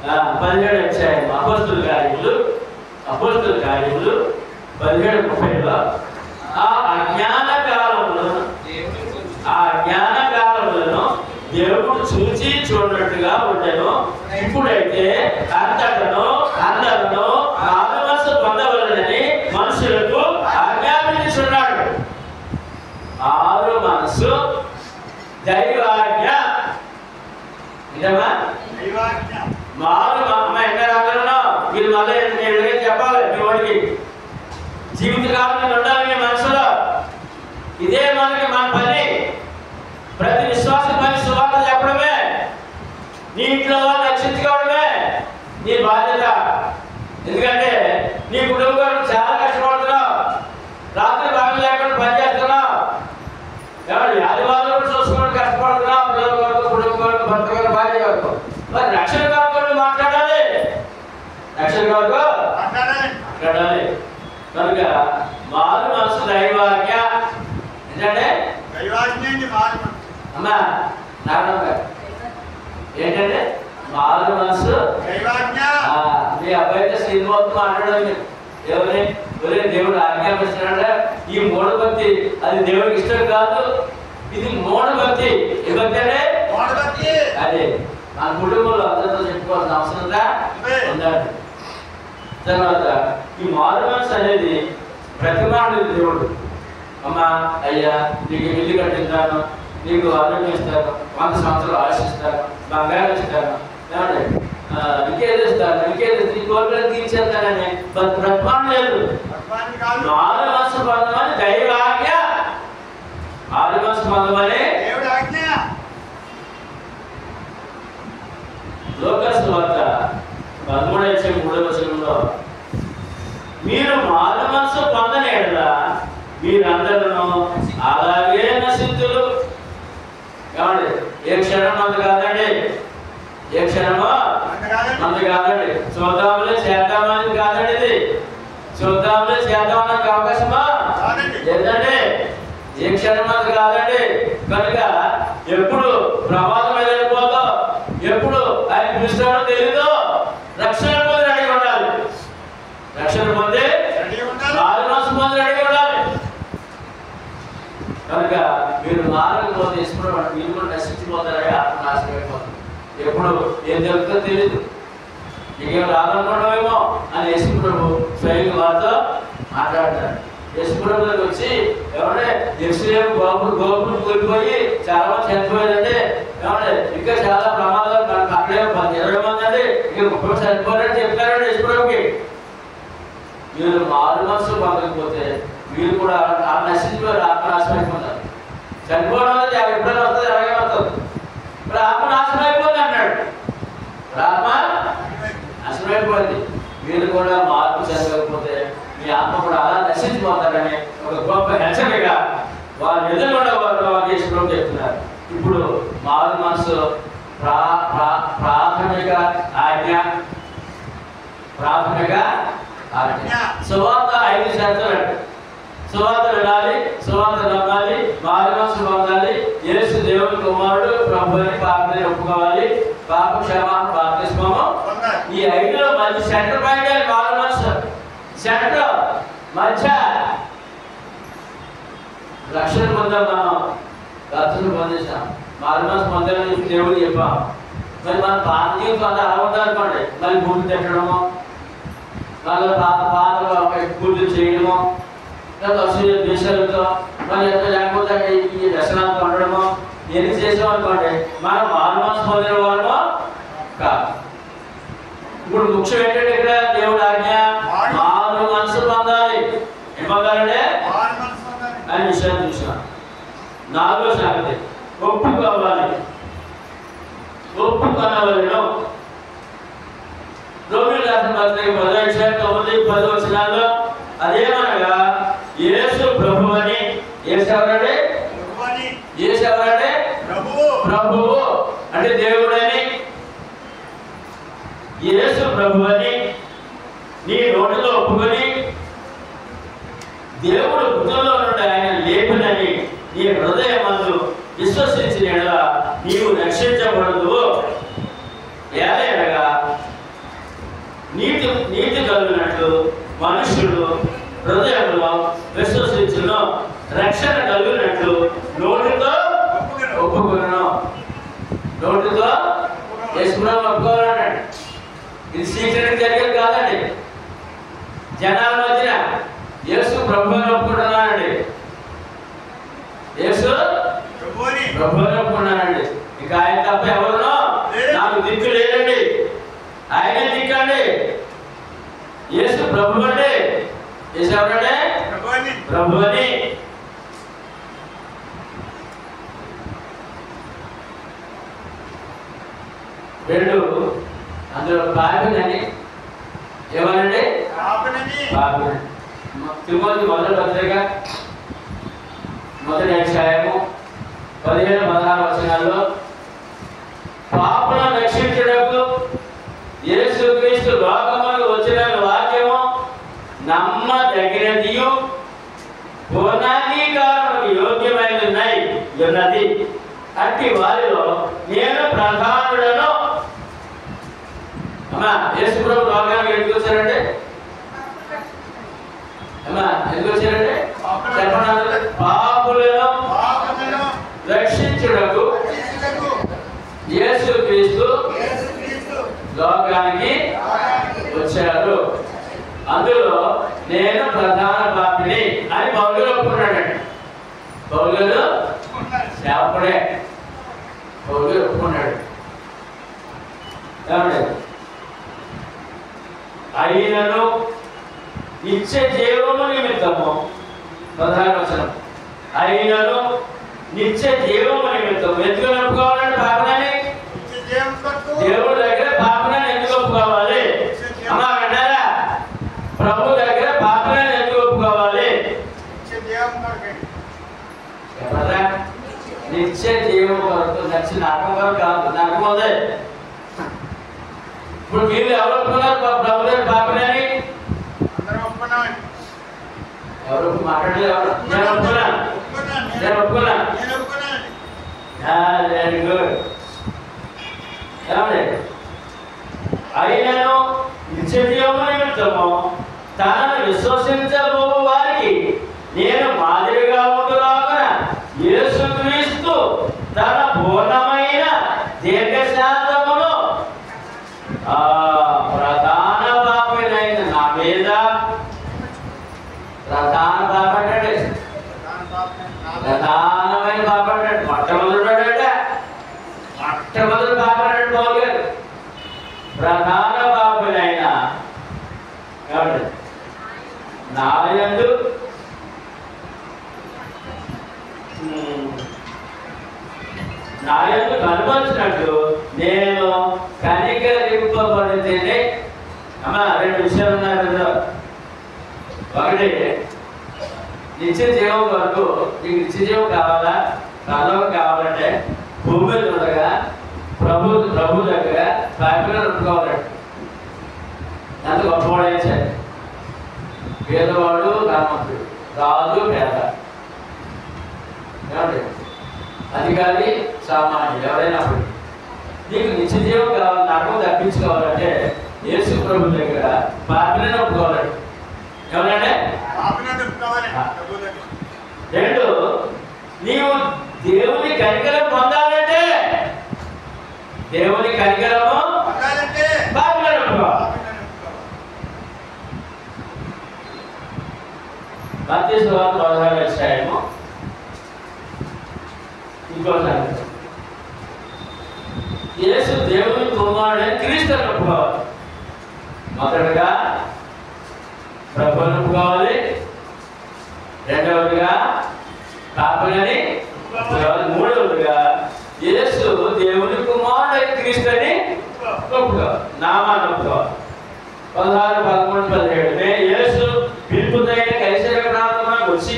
17 అధ్యాయం అపోస్తలుల కార్యములు 17:30 ఆ అజ్ఞాన కాలములను దేవుడు చూచి చూడనట్టుగా ఉండెను. ఇప్పుడైతే అందరూ మారు మనసు పొందవలనని మనుషులకు ఆజ్ఞాపించుచున్నాడు. మారు మనసు దైవాజ్ఞ. నిజమా? మారు అమ్మ ఎక్కడ రాగలను మీరు మళ్ళీ నేను చెప్పాలి మీ వాడికి జీవితకాలం ఉండాలి మీ మనసులో. ఇదే మనకి మన పని. ప్రతి విశ్వాస పని సువార్త చెప్పడమే, నీ ఇంట్లో వాళ్ళు రక్షించుకోవడమే నీ బాధ్యత. ఎందుకంటే నీ కుటుంబం చాలా కష్టపడుతున్నావు, రాత్రి బాగా లేకుండా పని చేస్తున్నావు, ఆదివారం కూడా చూసుకోవడం కష్టపడుతున్నావు, పిల్లల వరకు కుటుంబం వరకు భర్త వరకు భార్య వరకు. మరి రక్షణ కొరకు మాట్లాడాలి, రక్షణ కొరకు మాట్లాడాలి. కనుక మారు మనసు దైవాజ్ఞ ఏంటంటే అమ్మా నారాయణ గారు ఏంటంటే మారు మనసు మీ అబ్బాయితో శ్రీనివాస్ మాట్లాడాలి. ఎవరి దేవుడు ఆజ్ఞాపిస్తున్నాడా? ఈ మూఢభక్తి అది దేవుడికి ఇష్టం కాదు, ఇది మూఢభక్తి. ఏ భక్తి అంటే అదే మన కుటుంబంలో అందరితో చెప్పుకోవాల్సిన అవసరంగా ఉందండి. తర్వాత ఈ మారు మనసు అనేది ప్రతిమానుడు దేవుడు. అమ్మా అయ్యా నీకు ఇల్లు కట్టిస్తాను, నీకు ఆరోగ్యం ఇస్తాను, 100 సంవత్సరాలు ఆశిస్తాను, బంగారం ఇస్తాను, ఇంకేదిస్తాను ఇంకేది కోరికలు తీర్చేస్తానని ప్రతిమానం లేదు. మారు మనసు పొందమని దైవాజ్ఞ, మారు మనసు పొందమని లోకస్ వార్త 13:3 మీరు మారు మనసు పొందని ఎడల మీరందరూ అలాగే నశింతులు. ఏమండి ఏ క్షణం మంది కాదండి, ఏ క్షణమో మంది కాదండి. చూద్దాములే చేద్దామని కాదండి, ఇది చూద్దాములే చేద్దామని అవకాశమా లేదండి. ఏ క్షణం మంది కాదండి. కనుక ఎప్పుడు ప్రమాదం ఎదుర్కోదో, ఎప్పుడు ఆయన పిలుస్తాడో తెలీదు. రక్షణ పొంది రెడీ ఉండాలి, రక్షణ పొంది మారు మనసు పొంది రెడీ ఉండాలి. కనుక మీరు మారకపోతే ఇష్టపడమంటే మీరు కూడా నశించిపోతారని ఆత్మనాశనం అయిపోతుంది. ఎప్పుడు ఏం జరుగుతుందో తెలీదు, నీకేం రాదనుకోవడమేమో అని యేసుప్రభు స్వయంగా వారితో మాట్లాడతారు. యేసుప్రభు దగ్గరికి వచ్చి ఏమంటే యెరూషలేము గోపురం కూలిపోయి చాలా మంది చనిపోయారంటే, ఏమంటే ఇంకా చాలా ప్రమాదాలు మనకు అక్కడే 20 మంది అండి ఇంకా 30 చనిపోయారని చెప్తారండి యేసుప్రభుకి. మీరు మారు మనసు పొందకపోతే మీరు కూడా నశించిపోయారు, ఆత్మనాశనం అయిపోతారు. చనిపోవడం అనేది ఎప్పుడైనా వస్తుంది, అలాగే వస్తుంది. ఇప్పుడు ఆత్మనాశనం అయిపోతుంది అన్నాడు, ఆత్మ నాశనం అయిపోయింది. మీరు కూడా మార్పు జరగకపోతే మీ ఆత్మ కూడా అలా నశించిపోతారని ఒక గొప్ప హెచ్చరికగా వారు ఎదురుకుండా వారు యేసుప్రభు చెప్తున్నారు. ఇప్పుడు మారు మనసు ప్రాథమిక ఆజ్ఞ, ప్రాథమిక ఆజ్ఞ. సువార్త 5 షరతులు అండి. సువార్త వినాలి, సువార్త నమ్మాలి, మారు మనసు పొందాలి, యేసు దేవుని కుమారుడు ప్రభు అని పాపని ఒప్పుకోవాలి, పాప క్షమాపణ బాప్తిస్మము. ఈ 5లో మంచి సెంటర్ పాయింట్ మారు మనసు. సెంటర్ మధ్య రక్షణ పొందాం, మనం రక్షణ పొందేసాం, మారు మనసు పొందాలని దేవుడు చెప్పాం. మరి మన పాత జీవితం అంతా అలా ఉండాలనుకోండి, మళ్ళీ బూట్లు తిట్టడము, మళ్ళీ పాత పూజలు చేయడము, దేశాలతో మళ్ళీ ఎంత లేకపోతే ఈ దర్శనాలతో ఉండడము, ఎన్ని చేసాం అనుకోండి మనం మారు మనసు పొందిన వాళ్ళమో కాదు. ఇప్పుడు ముఖ్యం ఏంటంటే ఇక్కడ దేవుడు ఆజ్ఞ మారు మనసు పొందాలి. ఏం పొందాలంటే అనే విషయాన్ని చూసాం. 4వ సంగతి ఒప్పుకోవాలి, ఒప్పుకొనవలెను. రోమీయులకు రాసిన పత్రిక 10:9-10 అదేమనగా యేసు ప్రభువని, యేసు ఎవరంటే యేసు ఎవరంటే ప్రభువు అంటే దేవుడని, యేసు ప్రభువని నీ నోటిలో ఒప్పుకొని దేవుడు మృతుల్లో నుండి ఆయన లేపినని నీ హృదయమందు విశ్వసించిన యెడల నీవు రక్షించబడదు. ఏలయనగా నీతి కలిగినట్లు మనుషుడు హృదయంలో విశ్వసించును, రక్షణ కలిగినట్లు నోటితో ఒప్పుకును. నోటితో యేసుప్రభువుని ఒప్పుకోవాలన్నాడు. ఇది సీక్రెట్ జరిగేది కాదండి. జనాల మధ్యన యేసు ప్రభువుని ఒప్పుకుంటున్నానండి, యేసు ప్రభువుని ఒప్పుకున్నానండి, ఇక ఆయన తప్ప ఎవరునో నాకు దిక్కు లేదండి ఆయన దిక్కండి. యేసు ప్రభు అంటే యేసు ఎవరంటే ప్రభు అని. రెండు అందులో పాపినని ఏమనండి పాపినని. తిమోతి మొదటి పత్రిక మొదటి అధ్యాయము 15-16 వచనాల్లో పాపులను రక్షించుటకు యేసుక్రీస్తు లోకములకు వచ్చిన వాక్యము నమ్మదగినదియు పూర్ణాంగీకారములకు యోగ్యమైనది. అట్టి వారిలో నేను ప్రధానుడను. అమ్మా యేసు ప్రభు లోకానికి ఎందుకు వచ్చారంటే ఎందుకు వచ్చారంటే చెప్పండి. పాపులను రక్షించుటకు యేసుక్రీస్తు లోకానికి వచ్చారు. అందులో నేను ప్రధాన పాపిని అని పౌలుడు ఒప్పుకున్నాడండి. పౌలుడు సేవకుడే. పౌలుడు ఒప్పుకున్నాడు. అయినను నిత్య జీవము నిమిత్తము 16వ వచనం. అయినను నిత్య జీవము నిమిత్తము ఎందుకు ఒప్పుకోవాలంటే పాపనని దేవుడి దగ్గర పాపనని ఎందుకు ఒప్పుకోవాలి? అమ్మా విన్నారా? ప్రభు దగ్గర పాపనని ఎందుకు ఒప్పుకోవాలి? చెప్పరా? నిత్య జీవం కొరకు. నచ్చిన నరకం వరకు కాదు, నరకం ఉంది. ఇప్పుడు మీరు ఎవరు ఒప్పుకున్నారు ప్రభు దగ్గర పాపనని? ఎవరు మాట్లాడలేదు? నేను ఒప్పుకున్నాను. Very good. ఏమండి? అయినను నిత్య జీవము నిమిత్తము తనను విశ్వసించబో వారికి నేను మాదిరిగా ఉండులాగున యేసుక్రీస్తు తన పూర్ణమైన దీర్ఘశాంతమును ప్రధాన పాపినైన నా మీద ప్రధానమైన పాపడ్డాడు. మొట్టమొదటి పాపడ్డాడు పౌలు గారు. ప్రధాన పాపులైన నాయందు కనపరిచినట్టు నేను కనికరింపబడితేనే. అమ్మా రెండు విషయాలు ఉన్నాయి కదా. ఒకటి నిత్య జీవం వరకు నీకు నిత్య జీవం కావాలా, పరలోకం కావాలంటే భూమి మీద ఉండగా ప్రభు దగ్గర పాపిని ఒప్పుకోవాలంటే ఎంత గొప్పవాడైనా సరే, పేదవాడు ధనవంతుడు, రాజు పేద, ఏమండి అధికారి సామాన్యుడు, ఎవరైనా నీకు నిత్య జీవం కావాలి, నరకం తప్పించుకోవాలంటే యేసు ప్రభు దగ్గర పాపిని ఒప్పుకోవాలంటే. ఎవరంటే రెండు, నీవు దేవుని కనికరం పొందాలంటే దేవుని కనికరము పాపిని ఒప్పుకోవాలి. మత్తయి సువార్త 16వ అధ్యాయము ఇంకోసారి యేసు దేవుని కుమారుడైన క్రీస్తుని ఒప్పుకోవాలి. మొదటగా ప్రభువుని ఒప్పుకోవాలి, రెండవదిగా పాపులని ఒప్పుకోవాలి, మూడవదిగా యేసు దేవుని కుమారుడైన క్రీస్తుని ఒప్పుకోవాలి, నామాన్ని ఒప్పుకోవాలి. 16, 13, 17 యేసు పిలుపుదైన కైసరయ ప్రాంతమునకు వచ్చి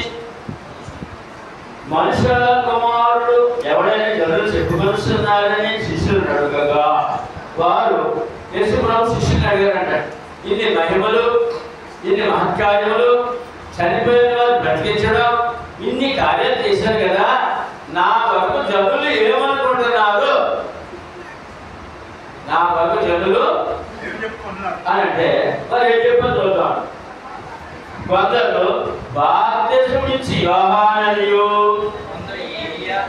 మనుషుల కుమారుడు ఎవడైనా జనులు చెప్పుకొస్తున్నారని శిష్యులు అడగగా వారు యేసు ప్రభు శిష్యుని అడిగారంట, ఇన్ని మహిమలు, ఇన్ని మహత్కార్యములు, చనిపోయిన వారు బ్రతికించడం, ఇన్ని కార్యాలు చేశారు కదా, నా వరకు జనులు ఏమనుకుంటున్నారు? నా వరకు జనులు అని అంటే మరి ఏం చెప్పని చూద్దాం. కొందరు బాప్తిస్మం ఇచ్చి యోహాననియు,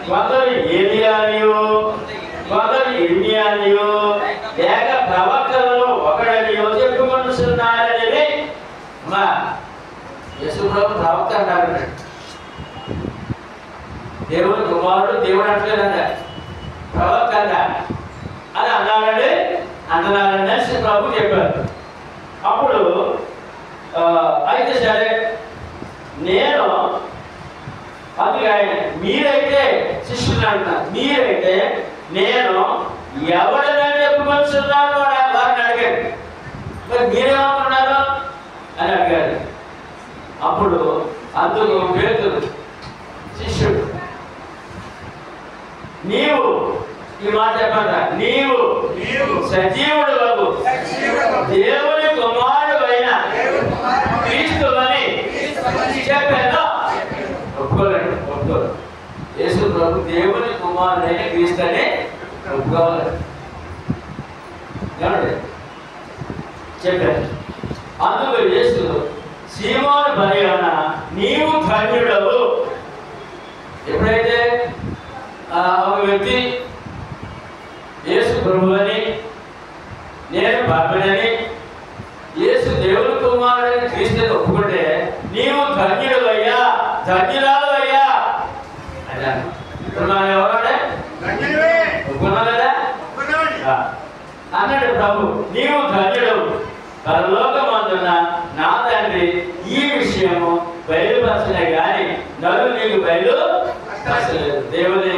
కొందరు ఏలియానియు, కొందరు ఇర్మియానియు, లేక ప్రవక్తలలో ఒకడనియో చెప్పుకొనుచున్నారని. అమ్మా యేసు ప్రభు ప్రవక్త అన్నారు. దేవుని కుమారుడు దేవుడు అంటలేదంట, ప్రవక్త అని అన్నాడండి. అంటున్నారనేసి ప్రభు చెప్పారు. అప్పుడు అయితే సరే నేను అది ఆయన మీరైతే శిష్యులు అంటున్నారు, మీరైతే నేను ఎవరిని చెప్పుకొచ్చున్నాను వారిని అడిగారు. మరి మీరేమనుకున్నారు అని అడిగారు. అప్పుడు అందుకు పేతురు శిష్యుడు, నీవు ఈ మాట చెప్పారా, నీవు సజీవుడు బాబు దేవుని కుమారుడు అయిన క్రీస్తు అని చెప్పాను. ఒప్పుకోలేండి, ఒప్పుకోరు. యేసు ప్రభు దేవుని కుమారుడు అయిన క్రీస్తు అని ఒప్పుకోవాలి చెప్పారు. అందుకు యేసు సీమోను బరియన నీవు ధన్యుడవు. ఎప్పుడైతే ఒక వ్యక్తి యేసు ప్రభువని నేను పాపినని యేసు దేవుని కుమారుడని క్రీస్తుని ఒప్పుకుంటే నీవు ధన్యుడవయ్యా, ధన్యురాలవయ్యా అన్నాను. ఇప్పుడు మనం ఎవరంటే ఒప్పుకున్నాం కదా అన్నాడు ప్రభు. నీవు ధన్యుడవు, పరలోకమందున్న నా తండ్రి ఈ విషయము బయలుపరచలే కానీ నలుగురు నీకు బయలుపరచలేదు. దేవుని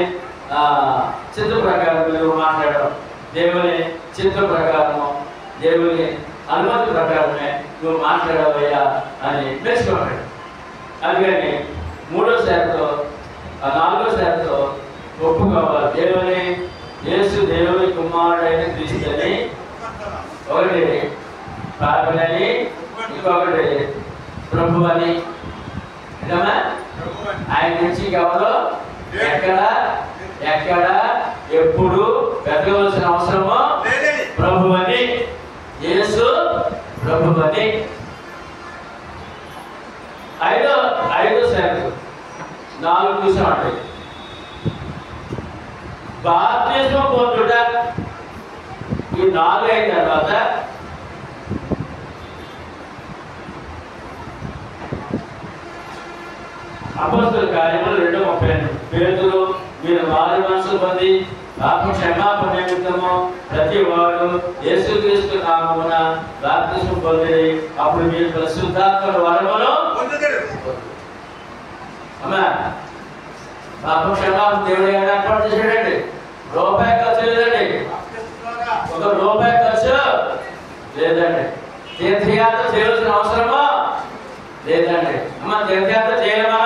చిత్త ప్రకారం నువ్వు మాట్లాడడం, దేవుని చిత్త ప్రకారము, దేవుని అనుమతి ప్రకారమే నువ్వు మాట్లాడవయ్యా అని మెచ్చుకున్నాడు. అందుకని 3వ శాఖతో 4వ శాఖతో ఒప్పుకోవాలి. దేవుని యేసు దేవుని కుమారుడైన క్రీస్తుని ఒకటి పాపినని, ఇంకొకటి ప్రభు అని. ఆయన నుంచి ఎవరో ఎక్కడ ఎప్పుడు వెతకవలసిన అవసరమో ప్రభు అని, యేసు ప్రభు అని. 5వ శాఖ 4 చూసామంటే బాప్తిస్మం పొందుట. ఈ 4 అయిన తర్వాత అపొస్తలుల కార్యములు 2:32 పేతురు మీరు మారు మనసు పొంది పాప క్షమాపణ నిమిత్తము ప్రతి వాడు యేసుక్రీస్తు నామమున బాప్తిస్మం పొందిరి, అప్పుడు మీరు పరిశుద్ధాత్మ వరమును పొందుదురు. అమ్మా పాప క్షమాపణ దేవుడు ఏర్పాటు చేశాడండి. రూపాయి ఖర్చు లేదండి, ₹1 ఖర్చు లేదండి. తీర్థయాత్ర చేయాల్సిన అవసరమా లేదండి. అమ్మ తీర్థయాత్ర చేయమా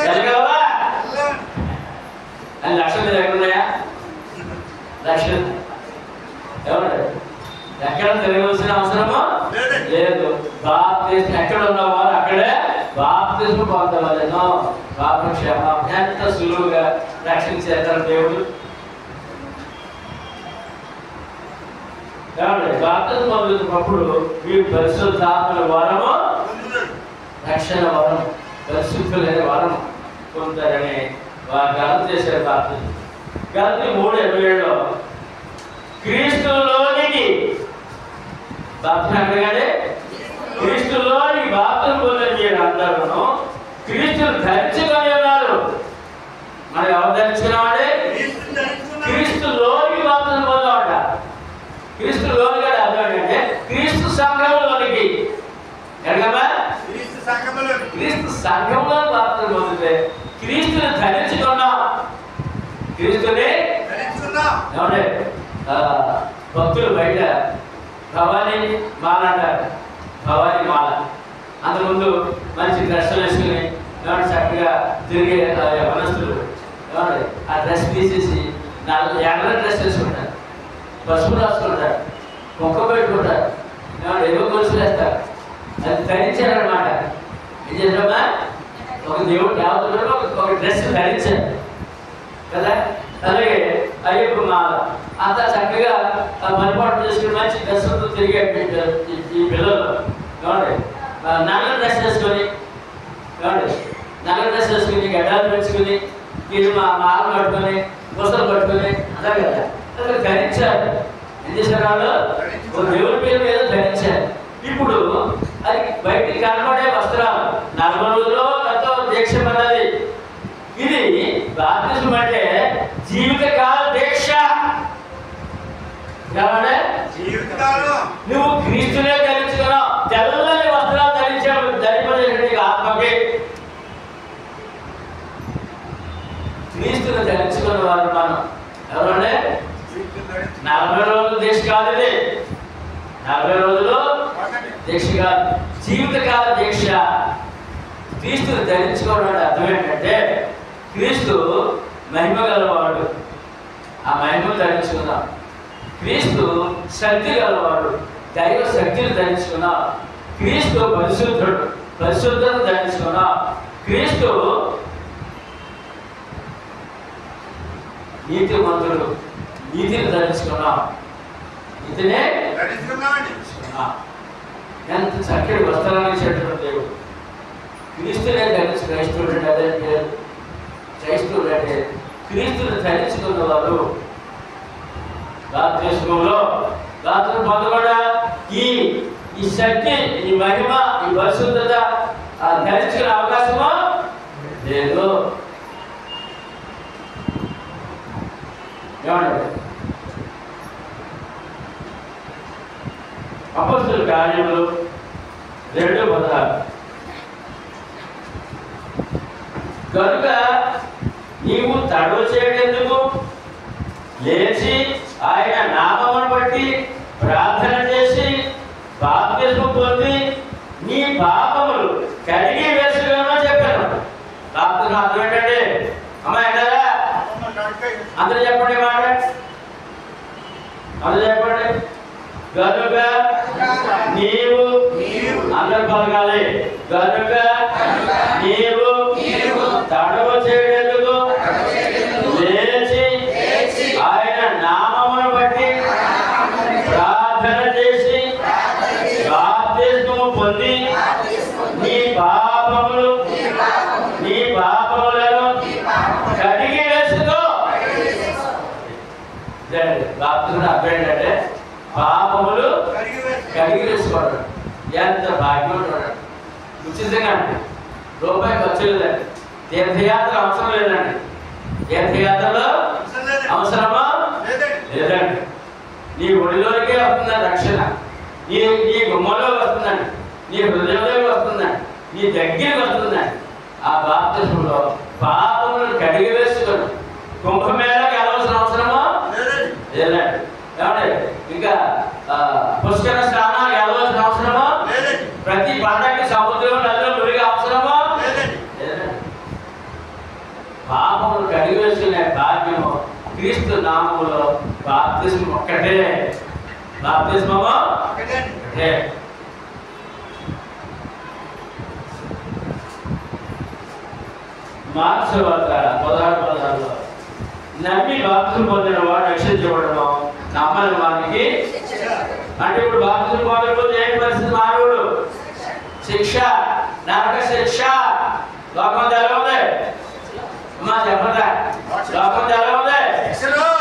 వెళ్ళగలవా అని లక్షలు ఎక్కడున్నాయా? లక్షలు ఎవరు ఎక్కడ తిరగవలసిన అవసరమా లేదు. బాప్తిస్మం ఎక్కడ ఉన్నవారు అక్కడే బాప్తిస్మం పొందవలెను. పాప క్షమాపణ ఎంత సులువుగా రక్షణ చేస్తారు దేవుడు. బాప్తిస్మం పొందుతున్నప్పుడు మీరు పరిశుద్ధాత్మల వరము, రక్షణ వరం, పరిశుద్ధులైన వరం పొందుతారని వాగ్దానం చేశారు. బాప్తిస్మం గలతీ 3:27లో క్రీస్తులోనికి బాప్తిస్మం అనగానే క్రీస్తులోనికి బాప్తిస్మం పొందిన మీరు అందరూ క్రీస్తును ధరించుకొని ఉన్నారు. మనం ఎవరు ధరించుకున్నామంటే క్రీస్తులోనికి బాప్తిస్మం పొందామట. క్రీస్తులోని కూడా అర్థం ఏంటంటే క్రీస్తు సంఘంలోనికి. ఎడగమ్మా క్రీస్తు సంఘంలో బాప్తిస్మం పొందితే క్రీస్తుని ధరించుకున్నాం. క్రీస్తుని ఏమంటే భక్తులు బయట భవానీ మాల అంటారు. భవానీ మాల అంతకుముందు మంచి డ్రెస్సులు వేసుకుని చక్కగా తిరిగే మనస్తులు ఆ డ్రెస్ తీసేసి 4 ఎర్ర డ్రెస్ వేసుకుంటారు, పసుపు రాసుకుంటారు, మొక్క పెట్టుకుంటారు, ఏవో గొలుసులు వేస్తారు. అది ధరించారనమాట. ఏం చేద్దామా ఒక దేవుడు దేవతలు ఒక డ్రెస్ ధరించారు కదా. అలాగే అయ్యప్ప మాల అంతా చక్కగా పరిపాటు చేసుకుని మంచి డ్రెస్సులతో తిరిగే ఈ పిల్లలు నల్ల డ్రెస్ వేసుకొని నల్ల డ్రెస్ వేసుకుని గడ్డాలు పెంచుకుని వీళ్ళు మాల పట్టుకొని పుస్తలు పట్టుకొని అలా కదా ధరించారు. ఏం చేశారు వాళ్ళు? ఒక దేవుడి పేరు మీద ధరించారు. ఇప్పుడు అది బయటికి కనబడే వస్త్రాలు 40 రోజుల్లో ఎంతో దీక్ష పడ్డది. ఇది బాప్తిస్మం అంటే జీవితకాల దీక్ష. నువ్వు క్రీస్తునే ధరించుకున్నావు. తెల్లని వస్త్రాలు ధరింపజేసిన ఆత్మకి క్రీస్తుని ధరించుకున్న వారు మనం ఎవరంటే 40 రోజులు దీక్ష కాదు. ఇది 40 రోజులు దీక్ష కాదు, జీవితకాల దీక్ష. క్రీస్తుని ధరించుకోవడం అర్థం ఏంటంటే క్రీస్తు మహిమ గలవాడు, ఆ మహిమను ధరించుకున్నాం. క్రీస్తు శక్తి గలవాడు, దైవ శక్తిని ధరించుకున్నాం. క్రీస్తు పరిశుద్ధుడు, పరిశుద్ధతను ధరించుకున్నాం. క్రీస్తు నీతిమంతుడు, నీతిని ధరించుకున్నాం. నీతినే ఎంత చక్కటి వస్త్రాన్ని ఇచ్చేటప్పుడు దేవుడు క్రీస్తునే ధరించి క్రైస్తవుడు అంటే అదే పేరు. క్రైస్తవుడు అంటే క్రీస్తుని ధరించుకున్న వారు. రాత్రిలో రాత్రి పొందబడ ఈ శక్తి, ఈ మహిమ, ఈ పరిశుద్ధత ధరించుకునే అవకాశమా లేదు. ఏమంటారు? అపొస్తలుల కార్యములు 2:16. కనుక నీవు తడవ చేయడెందుకు? లేచి ఆయన నామమును బట్టి ప్రార్థన చేసి బాప్తిస్మం పొంది నీ పాపములు కడిగి వేసుకోమని చెప్పాను. బాప్తిస్మం అర్థం ఏంటండి? అమ్మాయి కదా అందరూ చెప్పండి మాట, అందరూ చెప్పండి. కనుక నీవు అందరు పలకాలి. కనుక నీవు తడవ చేయడెందుకు? లేచి ఆయన నామమును బట్టి ప్రార్థన చేసి బాప్తిస్మము పొంది నీ పాపములను కడిగి వేసుకో. బాప్తిస్మం అర్థం ఏంటంటే పాపములు కడిగి వేసుకోవడం. ఎంత భాగ్యం చూడండి. ఉచితంగా అండి, రూపాయి ఖర్చు లేదండి. తీర్థయాత్ర అవసరం లేదండి. తీర్థయాత్రలో అవసరమా లేదండి. నీ ఒడిలోనికే వస్తుందండి రక్షణ. నీ గుమ్మలో వస్తుందండి, నీ హృదయంలోకి వస్తుందండి, నీ దగ్గరికి వస్తుందండి. ఆ బాప్తిస్మంలో పాపములను కడిగి వేసుకొని కుంభమేళకి వెళ్ళవలసిన అవసరమా లేదండి. ఏమండి? ఇంకా పుష్కర స్నానాలు వెళ్ళవలసిన అవసరమా? ప్రతి పండగకి సముద్రం నదిలో మునిగే అవసరమా? పాపములు కడిగి వేసుకునే భాగ్యము క్రీస్తు నామములో బాప్తిస్మం ఒక్కటే. బాప్తిస్మము ఒక్కటే. మార్క్స్ వార్త 16:16 నమ్మి బాప్తిస్మం పొందిన వాడు రక్షించబడను, నమ్మని వారికి అంటే ఇప్పుడు బాప్తిస్మం పొందకపోతే ఏంటి పరిస్థితి? మానవుడు శిక్ష, నరక శిక్ష. లోకం ఎలా ఉంది అమ్మా చెప్పదా? లోకం ఎలా ఉంది?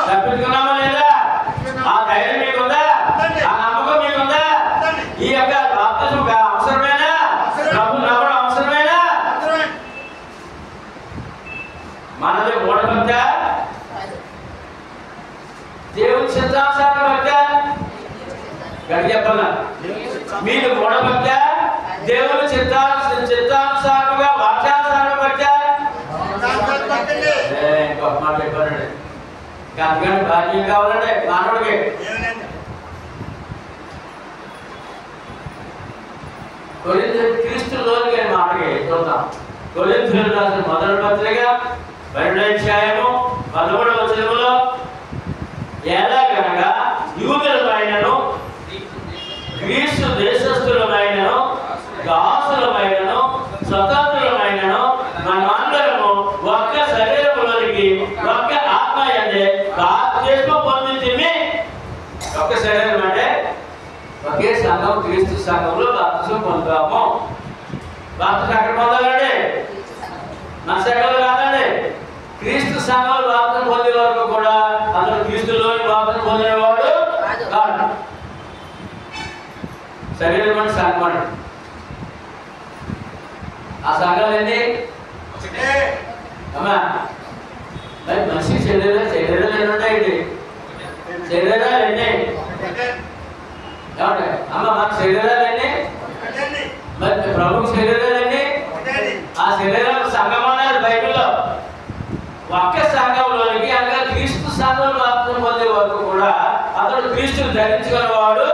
తప్పించుకున్నామా లేదా? ఆ ధైర్యం మీకుందా? ఆ నమ్మకం మీకుందా? ఈ యొక్క బాప్తిస్మం అవసరమేనా? ప్రభు నమ్మడం అవసరమేనా? మనది మూఢభక్త, దేవుని చిత్తానుసార భక్త. గట్టి చెప్పాలా? మీరు మూఢభక్త, దేవుని చిత్తానుసారంగా వాక్యానుసార భక్త. ఇంకొక మాట చెప్పారండి, అంతకంటే భాగ్యం కావాలండి మానవుడికి. క్రీస్తులోని మాటకి చూద్దాం. కొరింథీయులకు రాసిన మొదటి పత్రిక 12వ అధ్యాయము 13వ వచనములో ఎలాగనగా యూదులమైనను గ్రీసు దేశస్థులమైనను దాసులమైనను స్వతంత్రులమైనను మనమందరము ఒక్క శరీరములోనికి ఒక్క ఆత్మ యందే బాప్తిస్మం పొందితిమి. ఒక్క శరీరం అంటే ఒకే సంఘం, క్రీస్తు సంఘంలో బాప్తిస్మం పొందుతాము. బాప్తిస్మం ఎక్కడ పొందాలండి? మన సంఘంలో కాదండి. క్రీస్తు సంఘంలో బాప్తిస్మం పొందే వరకు కూడా అతను క్రీస్తులోని బాప్తిస్మం పొందినవాడు కాదు. శరీరం అంటే సంఘం అండి. ఆ సంఘాలు ఎన్ని? అమ్మా మరి మనిషి శరీరాలు ఎన్ని ఉంటాయండి? శరీరాలు ఎన్ని? ఏమంటే అమ్మ మన శరీరాలన్నీ మరి ప్రభు శరీరాలన్నీ ఆ శరీరాలు సంఘం అన్నారు బైబిల్లో. ఒక్క సంఘంలోనికి అనగా క్రీస్తు సంఘం మాత్రం పొందే వరకు కూడా అతడు క్రీస్తుని ధరించుకునేవాడు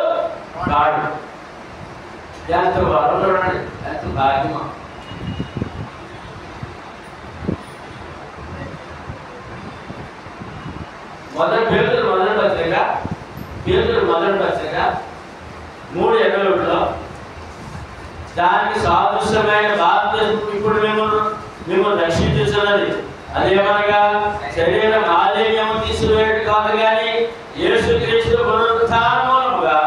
కాడు. ఎంత వరం చూడండి, ఎంత భాగ్యమా. పేతురు మొదటి పత్రిక 3:21 దానికి సాదృశ్యమైన బాప్తిస్మం ఇప్పుడు మిమ్మల్ని రక్షించుతున్నది. అదేమనగా శరీరం మాలిన్యము తీసివేయడం కాదు కానీ యేసుక్రీస్తు పునరుత్థానముగా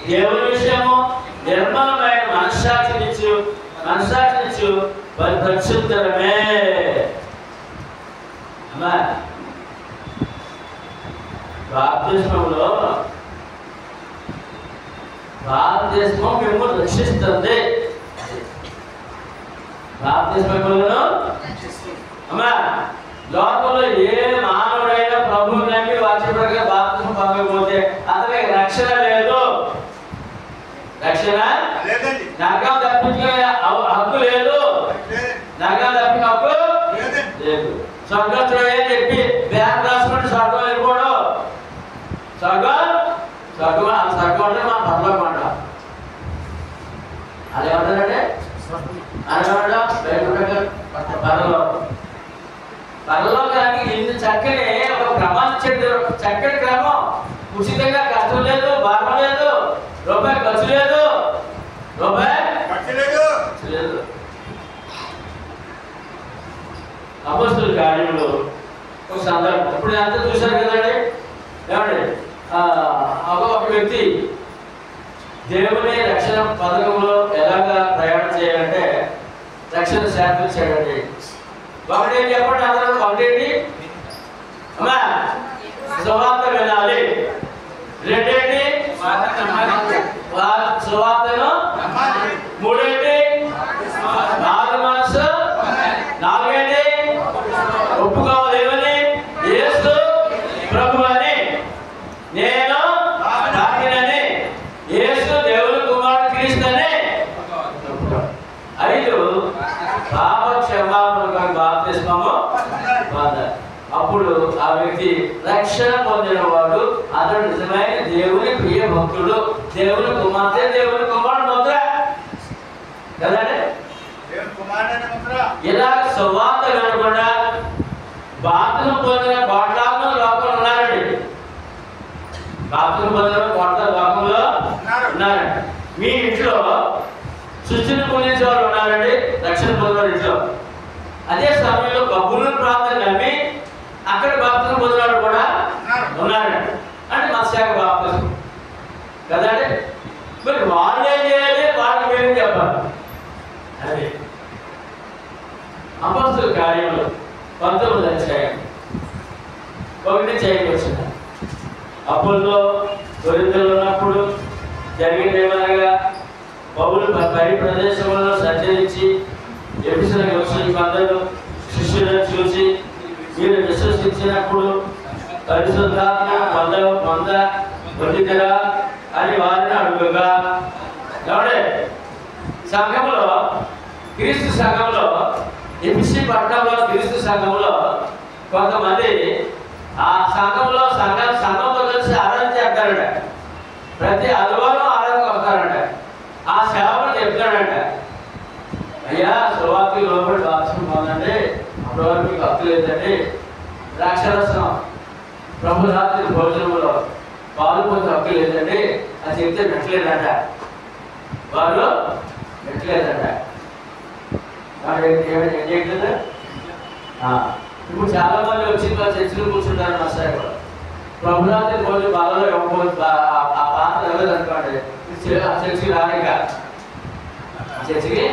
దేవుని విషయము నిర్మలమైన మనస్సాక్షినిచ్చు పరిశుద్ధమే. అమ్మా బాప్తిస్మం మిమ్మల్ని రక్షిస్తుంది. అమ్మా లోకంలో ఏ మానవుడైనా ప్రభువుని నమ్మి వాక్య ప్రకారం బాప్తిస్మం పొందకపోతే అతనికి రక్షణ లేదు. రక్షణ నరకం తప్పించుకునే హక్కు లేదు. నరకం తప్పిన హక్కు లేదు. స్వర్గస్థుడు అని చెప్పి బ్యాంక్ రాసుకుంటే స్వర్గం వెళ్ళిపోవడం. స్వర్గం అంటే మన పర్లోకం అంట. అదేమంటారంటే పరలోకానికి ఇంత చక్కని ఒక క్రమాన్ని చక్కటి క్రమం. ఉచితంగా కష్టం లేదు, భారం లేదు, రూపాయి ఖర్చు లేదు. అపొస్తలుల కార్యములు ఒక సందర్భం ఇప్పుడు అంతా చూశారు కదండి. ఏమండి ఒక వ్యక్తి దేవుని రక్షణ పథకంలో ఎలాగా ప్రయాణం చేయాలంటే రక్షణ శాఖలు చేయడండి. ఒకటేంటి చెప్పండి అందరూ, ఒకటేంటి అమ్మా సువార్త వినాలి. రెండేంటి సువార్తను. మూడేంటి మారు మనసు. నాలుగేంటి ఒప్పుకోవాలి ఏమని, యేసు ప్రభు అని, నేను తాకినని, యేసు దేవుని కుమారుడు క్రీస్తు అని. 5 పాప క్షమాపణ బాప్తిస్మము పొందాలి. అప్పుడు ఆ వ్యక్తి రక్షణ పొందినవాడు. అతడు నిజమైన దేవుని ప్రియ భక్తుడు, దేవుని కుమార్తె, దేవుని కుమారుడు ముద్ర కదండి. ఇలా సువార్త వినకుండా బాప్తిస్మం పొందిన కోట్లాది లోకంలో ఉన్నారండి. బాప్తిస్మం పొందిన కోట్లాది లోకంలో ఉన్నారండి. మీ ఇంట్లో సృష్టిని పొందించే వాళ్ళు ఉన్నారండి, రక్షణ పొందిన ఇంట్లో. అదే సమయంలో బబులోను ప్రాంతం నమ్మి అక్కడ బాప్తిస్మం పొందినాడు కూడా ఉన్నాడండి. అంటే మత్స్యాక బాప్తిస్మం కదండి. మరి వాళ్ళు ఏం చేయాలి, వాళ్ళకి ఏం చెప్పాలి. అదే అపొస్తలుల కార్యములు 19వ అధ్యాయం 1 చేయవచ్చిన. అప్పుల్లో కొరింథీలో ఉన్నప్పుడు జరిగిన ఏమనగా పౌలు పరి ప్రదేశంలో సంచరించి ఎఫెసులోకి వచ్చిన కొందరు శిష్యులను చూసి మీరు విశ్వసించినప్పుడు పరిశుద్ధాత్మ పొందితరా అని వారిని అడుగుగా, కాబట్టి సంఘంలో క్రీస్తు సంఘంలో ఎఫెసు పట్టణంలో క్రీస్తు సంఘంలో కొంతమంది ఆ సంఘంలో సంఘంతో కలిసి ఆరాధన చేస్తారంట. ప్రతి ఆదివారం ఆరాధనకు వస్తారంట. ఆ సేవకుడు చెప్తాడంట, అయ్యా సువార్తకి లోపలి బాప్తిస్మం పొందండి, అప్పటి వరకు మీకు హక్కు లేదండి. ద్రాక్షరసం ప్రభు రాత్రి భోజనంలో పాలు పొందే హక్కు లేదండి అని చెప్తే పెట్టలేదంట. వారు పెట్టలేదంట. ఏం చేయట్లేదు. ఇప్పుడు చాలా మంది వచ్చి చర్చలు కూర్చుంటారు. మస్తాయి కూడా ప్రభురాత్రి రోజు బాలలో ఆ పాత్ర ఎవరు అనుకోండి చర్చికి రానిక. చర్చికి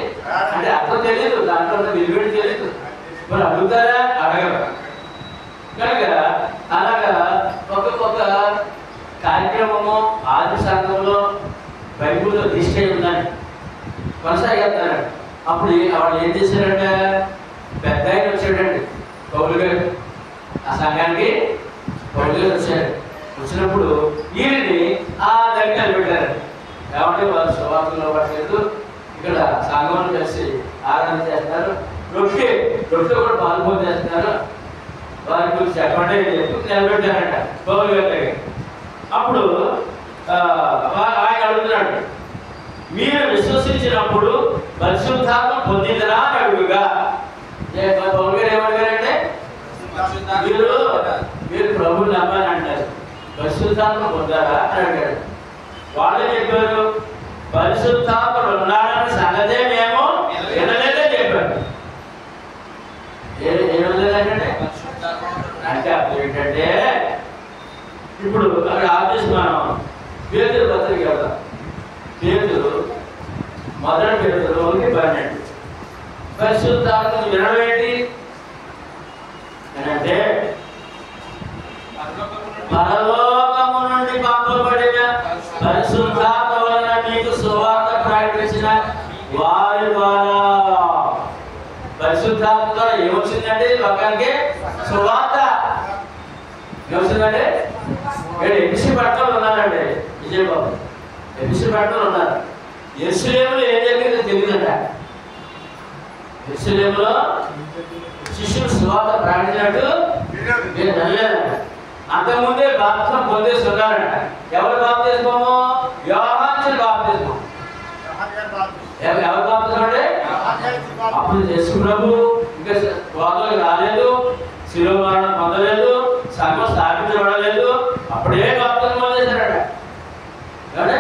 అంటే అర్థం తెలియదు, దాంట్లో విలువడి తెలియదు. మరి అడుగుతారా, అడగరు. కనుక అలాగా ఒక్కొక్క కార్యక్రమము ఆది సంఘంలో బైబుల్లో లిస్ట్ అయి ఉందని కొనసాగిస్తారండి. అప్పుడు వాళ్ళు ఏం చేశారంట, పెద్ద ఆయన వచ్చాడండి, పౌలు గారు. ఆ సంఘానికి పౌలు గారు వచ్చాడు. వచ్చినప్పుడు వీరిని ఆ సువార్తలో పట్టలేదు. ఇక్కడ సంఘంలో కలిసి ఆరాధన చేస్తున్నారు. రొట్టెలో కూడా పాల్గొని చేస్తున్నారు. వారి గురించి చెప్పండి చెప్పి నిలబెట్టారంట పౌలు గారి దగ్గర. అప్పుడు ఆయన అడుగుతున్నాడు, మీరు విశ్వసించినప్పుడు పరిశుద్ధాత్మ పొందిందిరా అని అడుగుగా. పౌలు గారు ఏమడిగారంటే, మీరు ప్రభుని నమ్మని అంటారు, పరిశుద్ధాత్మ పొందారా అని అడిగాడు. వాళ్ళు చెప్పారు, పరిశుద్ధాత్ముడు ఉన్నాడని సంగతే మేము వినలేదే చెప్పారు. ఏమలేదంటే అంటే అప్పుడు ఏంటంటే, ఇప్పుడు అక్కడ ఆఫీస్ మనం పేతురు పత్రిక కదా, పేతురు మొదటి పేతురు 1:12 పరిశుద్ధాత్మ వినడం ఏంటి అని అంటే, పరలోకము నుండి పంపబడిన పరిశుద్ధాత్మ వలన మీకు సువార్త ప్రకటించిన వారి ద్వారా. పరిశుద్ధాత్మ ద్వారా ఏమొచ్చిందండి లోకానికి? సువార్త. ఏమొచ్చిందండి? ఎపిసి పట్టణంలో ఉన్నారండి విజయబాబు, ఎపిసి పట్టణంలో ఉన్నారు. యెరూషలేములో ఏం జరిగిందో తెలియదంట. యెరూషలేములో శిష్యులు సువార్త ప్రకటించినట్టు నేను నమ్మలేదంట. అంతకుముందే బాప్తిస్మం పొందేసి ఉన్నారంట. ఎవరు బాప్తిస్మము? యోహాను బాప్తిస్మం. ఎవరు బాప్తిస్మం అంటే అప్పుడు యేసు ప్రభు ఇంకా లోకాలకు రాలేదు, శిలువ మరణం పొందలేదు, సంఘం స్థాపించబడలేదు, అప్పుడే బాప్తిస్మం పొందేశారట. కాబట్టి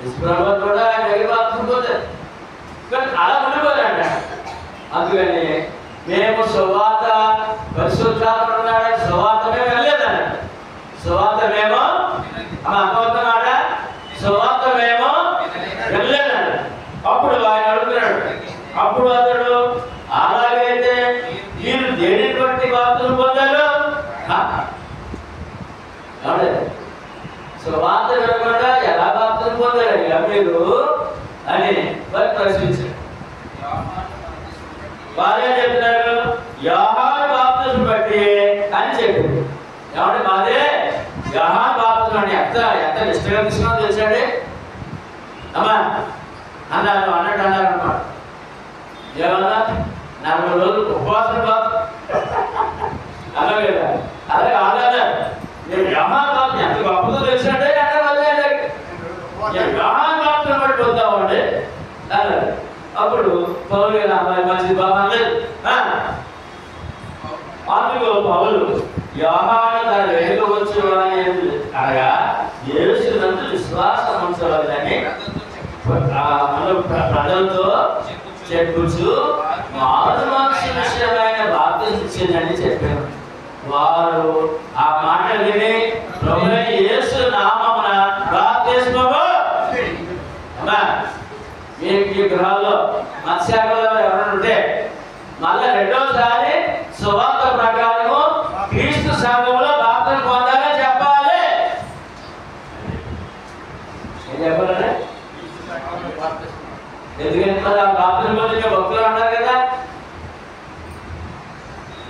యేసు ప్రభు కూడా ఆయన దగ్గర బాప్తిస్మం పొందారు. కానీ అలా ఉండిపోయారంట. అందుకని మేము సువార్త పరిశుద్ధాత్మ ఉన్నాడని సువార్త మేము వెళ్ళలేదంట. సువార్త మేము అర్థమవుతున్నాడ? సువార్త మేము వెళ్ళలేదంట. అప్పుడు ఆయన అడుగుతున్నాడు, అప్పుడు అతడు అలాగైతే మీరు దేనిని బట్టి బాప్తిస్మం పొందారు? సువార్త వినకుండా ఎలా బాప్తిస్మం పొందారు మీరు అని వారు ప్రశ్నించారు. వారే చెప్తున్నారు, యోహాను బాప్తిస్మం బట్టి అని చెప్పారు. ఏమంటే మాదే యోహాను బాప్తిస్మం అని ఎంత నిష్ఠగా తీసుకున్నామో తెలుసండి అమ్మా అన్నారు. అన్నట్టు అన్నారు అన్నమాట. ఏమన్నా 40 రోజులు ఉపవాసం బాబు అలాగే కదా, అలాగే ఆధార్ నేను యోహాను బాప్తిస్మం ఎంత గొప్పదో తెలిసినట్టే అంటే మళ్ళీ యోహాను బాప్తిస్మం బట్టి పొందామండి అన్నారు. అప్పుడు పౌలు గారు అమ్మాయి మంచిది బాబా అనలేదు. అందుకు పౌలు యోహాను తన వెనుక వచ్చు అనగా యేసునందు విశ్వాసం ఉంచవద్దని ప్రజలతో చెప్పుచు మారు మనసు విషయమైన బాప్తిస్మం ఇచ్చిందని చెప్పారు. వారు ఆ మాట విని ప్రభువైన యేసు నామమున బాప్తిస్మము ఈ గృహాల్లో మత్స్యాగంలో ఎవరైనా ఉంటే మళ్ళీ రెండోసారి సువార్త ప్రకారము క్రీస్తు సంఘంలో బాప్తిస్మం పొందాలని చెప్పాలి. ఏం చెప్పాలంటే ఎందుకంటే మరి ఆ బాప్తిస్మం పొందిన భక్తులు ఉన్నారు కదా,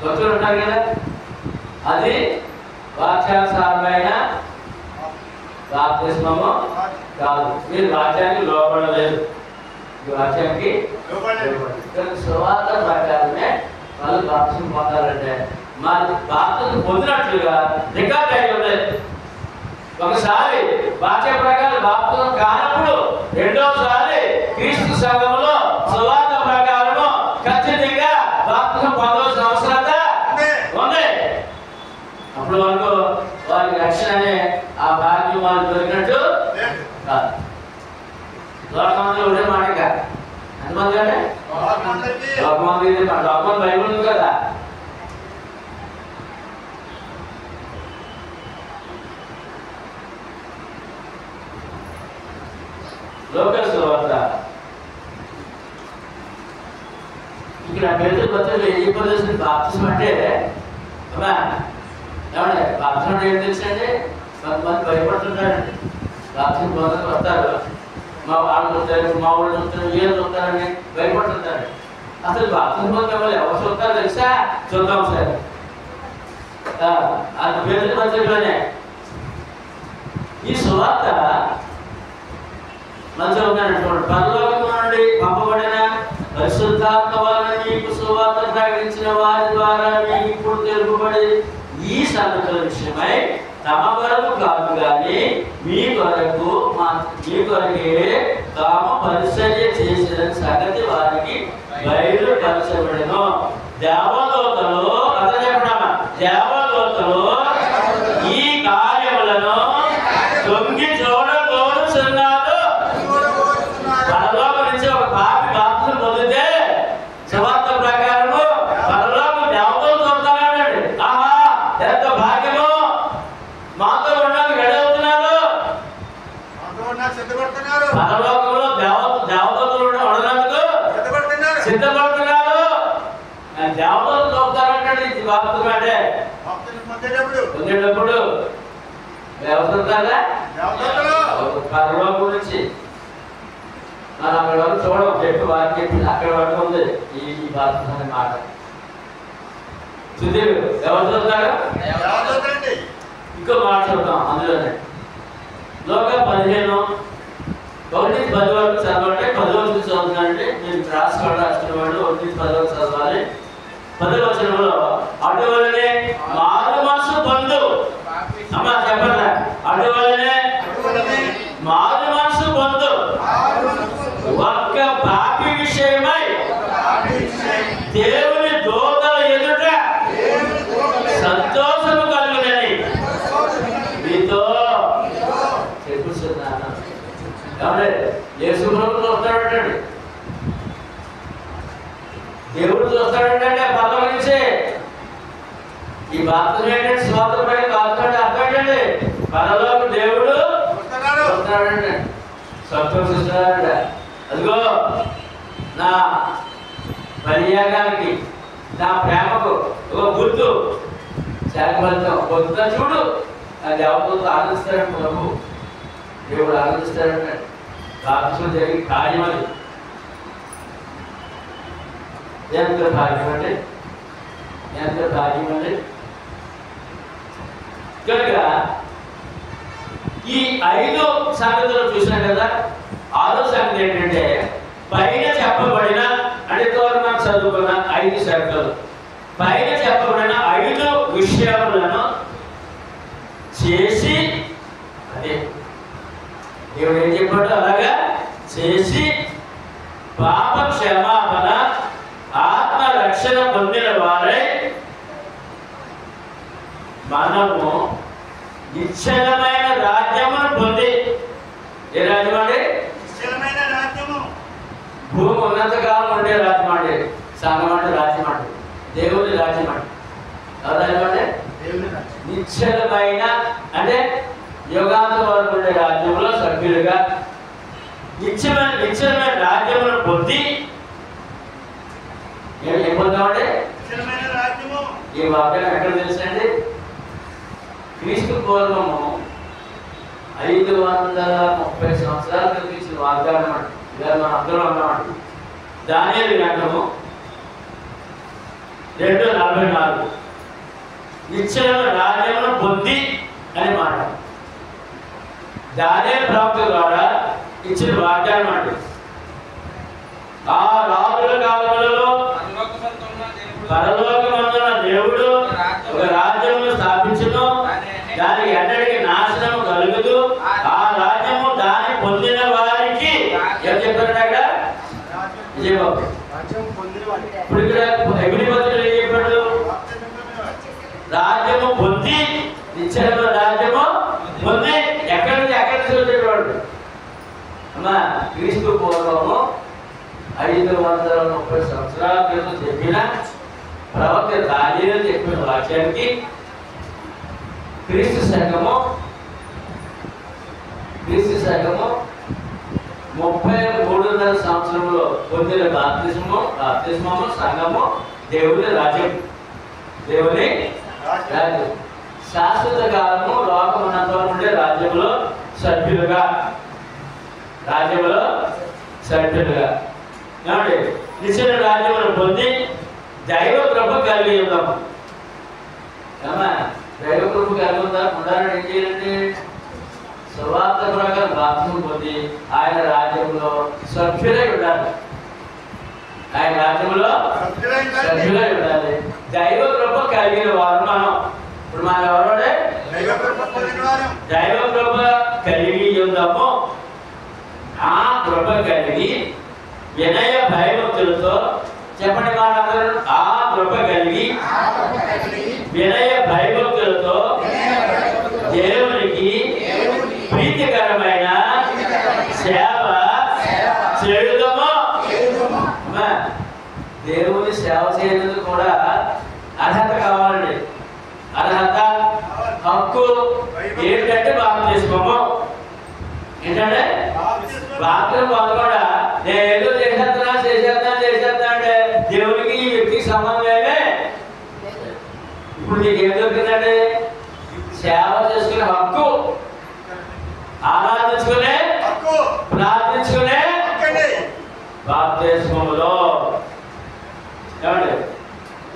భక్తులు ఉంటారు కదా, అది వాక్యానుసారమైన బాప్తిస్మము కాదు. మీరు వాక్యానికి లోబడలేదు, వాక్యానికి సువార్త ప్రకారమే వాళ్ళు బాప్తిస్మం పొందాలంటే మరి బాప్తిస్మం పొందినట్లుగా రికార్డ్ అయి ఉండేది. ఒకసారి వాక్య ప్రకారం బాప్తిస్మం కానప్పుడు రెండోసారి క్రీస్తు సంఘంలో సువార్త ప్రకారము ఖచ్చితంగా బాప్తిస్మం పొందవలసిన అవసరత ఉంది. అప్పుడు వరకు వారికి రక్షణ అనే ఆ భాగ్యం వాళ్ళు దొరికినట్టు కాదు. లోకమంది ఉండే మాట కాదు. ఎంతమంది అంటే లోకమంది లోకం బైబుల్ ఉంది కదా. లోకల్ సువార్త ఇక్కడ పేతురు పత్రికలో ఏ ప్రదేశం బాప్తిస్మం అంటే ఏమంటే బాప్తిస్మం అంటే ఏం తెలుసండి? కొంతమంది భయపడుతుంటారండి. బాప్తిస్మం పొందడానికి వస్తారు, మా వాళ్ళు చూస్తారు, మా వాళ్ళు చూస్తారు, వీళ్ళు చూస్తారని భయపడుతుంటారు. అసలు బాప్తిస్మం పొందే వాళ్ళు ఎవరు చూస్తారో తెలుసా? చూద్దాం సార్. అంత పేతురు పత్రికలోనే ఈ సువార్త మంచిగా ఉందని చూడండి. పరలోకం నుండి పంపబడిన పరిశుద్ధాత్మ వలన మీకు సువార్త ప్రకటించిన వారి ద్వారా మీకు ఇప్పుడు తెలుపబడి ఈ సంగతుల విషయమై తమ కొరకు కాదు కానీ మీ కొరకే తాము పరిచర్య చేసిన సంగతి వారికి బయలుపరచబడెను. దేవదూతలు అతను చెప్పడమ్మా, దేవదూతలు ఈ కార్యములను తొంగి చూడగోరుచున్నారు. పరలోకం నుంచి ఒక పాపి బాప్తిసం పొందితే సువార్త ప్రకారము పరలోకం దేవతలు చూస్తానండి. ఆహా ఎంత భాగ్యము, మాతో ఉండడానికి రెడీ అవుతున్నారు. పరలోకంలో దేవతలు ఉండడానికి సిద్ధపడుతున్నారు. దేవతలు చూస్తారంటే ఇది బాప్తిసం అంటే పొందేటప్పుడు పరలోకం నుంచి మనం అక్కడ వరకు చూడడం చెప్పి వారికి చెప్పి అక్కడ వరకు ఉంది ఈ బాప్తిసం అనే మాట. సుధీర్ ఎవరు చూస్తారు? ఇంకో మాట చూద్దాం అందులోనే. లోక 15:1-10 వరకు చదవండి. 10 వరకు చదువుతానండి. నేను రాసుకోవడం రాసుకునే వాళ్ళు 1-10 వరకు చదవాలి. 10వ వచనంలో అటువలనే మారు మనసు పొందు. అమ్మా చెప్పండి, అటువలనే మారు మనసు పొందు ఒక్క పాపి విషయమై దేవుని దూతల ఎదుట సంతోషము కలుగునని మీతో చెప్పుచున్నాను. యేసు ప్రభువు చూస్తాడంటండి, దేవుడు చూస్తాడంటే పర్లోకం నుంచే. ఈ బాప్తిసం ఏంటంటే స్వాతంత్ర పైన బాప్తిసం అర్థం ఏంటండి? పరలోక దేవుడు చూస్తాడంటే సంతోషిస్తున్నాడంట. అదిగో నా బలియాగానికి, నా ప్రేమకు ఒక గుర్తు శాఖఫలితం పొద్దున చూడు. ఆ దేవతలతో ఆనందిస్తాడంట ప్రభు, దేవుడు ఆనందిస్తాడంట. బాప్తిసం జరిగి కార్యం అది. ఎంత భాగ్యం అండి, ఎంత భాగ్యం అండి. కనుక ఈ 5 సంగతులు చూసినాం కదా. 6వ సంగతి ఏంటంటే పైన చెప్పబడిన అంటే మనం చదువుకున్న 5 సంగతులు, పైన చెప్పబడిన 5 విషయాలను చేసి, అదే దేవుడు ఏం చెప్పాడు అలాగా చేసి పాప క్షమాపణ ఆత్మ రక్షణ పొందిన వారై మనము నిశ్చలమైన రాజ్యమును పొంది. ఏ రాజ్యం అండి? నిశ్చలమైన రాజ్యము. భూమి ఉన్నంతకాలం ఉండే రాజ్యం అండి. సంఘం అంటే రాజ్యం అండి, దేవుని రాజ్యం అండి. రాజ్యం అంటే నిశ్చలమైన అంటే యుగాంత వరకు ఉండే రాజ్యంలో సభ్యులుగా నిశ్చలమైన రాజ్యమును పొంది ఏం పొందామంటే ఈ వాక్యం ఎక్కడ తెలుసండి? క్రీస్తు పూర్వము 530 సంవత్సరాల క్రితం ఇచ్చిన వాగ్దానం అండి. ఇలా మనం అందరూ ఉన్నామండి. దానియేలు గ్రంథము 2:44 నిశ్చలమైన రాజ్యమును పొంది అని మాట. దానియేలు ప్రవక్త ద్వారా ఇచ్చిన వాగ్దానం అండి. ఆ రాజుల కాలములలో పరలోకమందున్న దేవుడు ఒక రాజ్యమును స్థాపించును, దానికి ఎన్నటికి నాశనము కలుగదు. ఆ రాజ్యము దాన్ని పొందిన వారికి ఏం చెప్పారు అక్కడ? విజయబాబు ఇప్పుడు ఇక్కడ అగ్నిపత్రులు ఏం చెప్పాడు? రాజ్యము పొంది, నిశ్చలమైన రాజ్యము పొంది. ఎక్కడి నుంచి చెప్పాడు? అమ్మా క్రీస్తు పూర్వము 530 సంవత్సరాల క్రితం చెప్పిన ప్రవక్త దానియేలు చెప్పిన వాక్యానికి క్రీస్తు శకము 33.5 సంవత్సరంలో పొందిన బాప్తిస్మము సంఘము దేవుని రాజ్యం. దేవుని రాజ్యం శాశ్వత కాలము లోకమునంత ఉండే రాజ్యంలో సభ్యులుగా నిశ్చల రాజ్యమును పొంది దైవ కృప కలిగి ఉన్నాము. దైవ కృప కలిగి ఉందా? ఉండాలని ఏం చేయాలండి? సువార్త ప్రకారం బాప్తిసం పొంది ఆయన రాజ్యంలో సభ్యులై ఉండాలి. ఆయన రాజ్యంలో సభ్యులై ఉండాలి. దైవ కృప కలిగిన వారు మనం. ఇప్పుడు మనం ఎవరు? దైవ కృప కలిగి ఉందాము. ఆ కృప కలిగి వినయ భయభక్తులతో చెప్పండి మాట్లాడారు. ఆ కృప కలిగి వినయ భయభక్తులతో దేవునికి ప్రీతికరమైన సేవ చేయుదము. దేవుని సేవ చేయడానికి కూడా అర్హత కావాలండి. అర్హత, హక్కు ఏంటంటే బాప్తిస్మము. ఏంటంటే బాప్తిస్మం పొందకుండా నేను ఏదో చేసేస్తా అంటే దేవునికి ఈ వ్యక్తికి సంబంధమే. ఇప్పుడు నీకు ఏం దొరికిందండి? సేవ చేసుకునే హక్కు, ఆరాధించుకునే, ప్రార్థించుకునే బాప్తిస్మములో. ఏమండి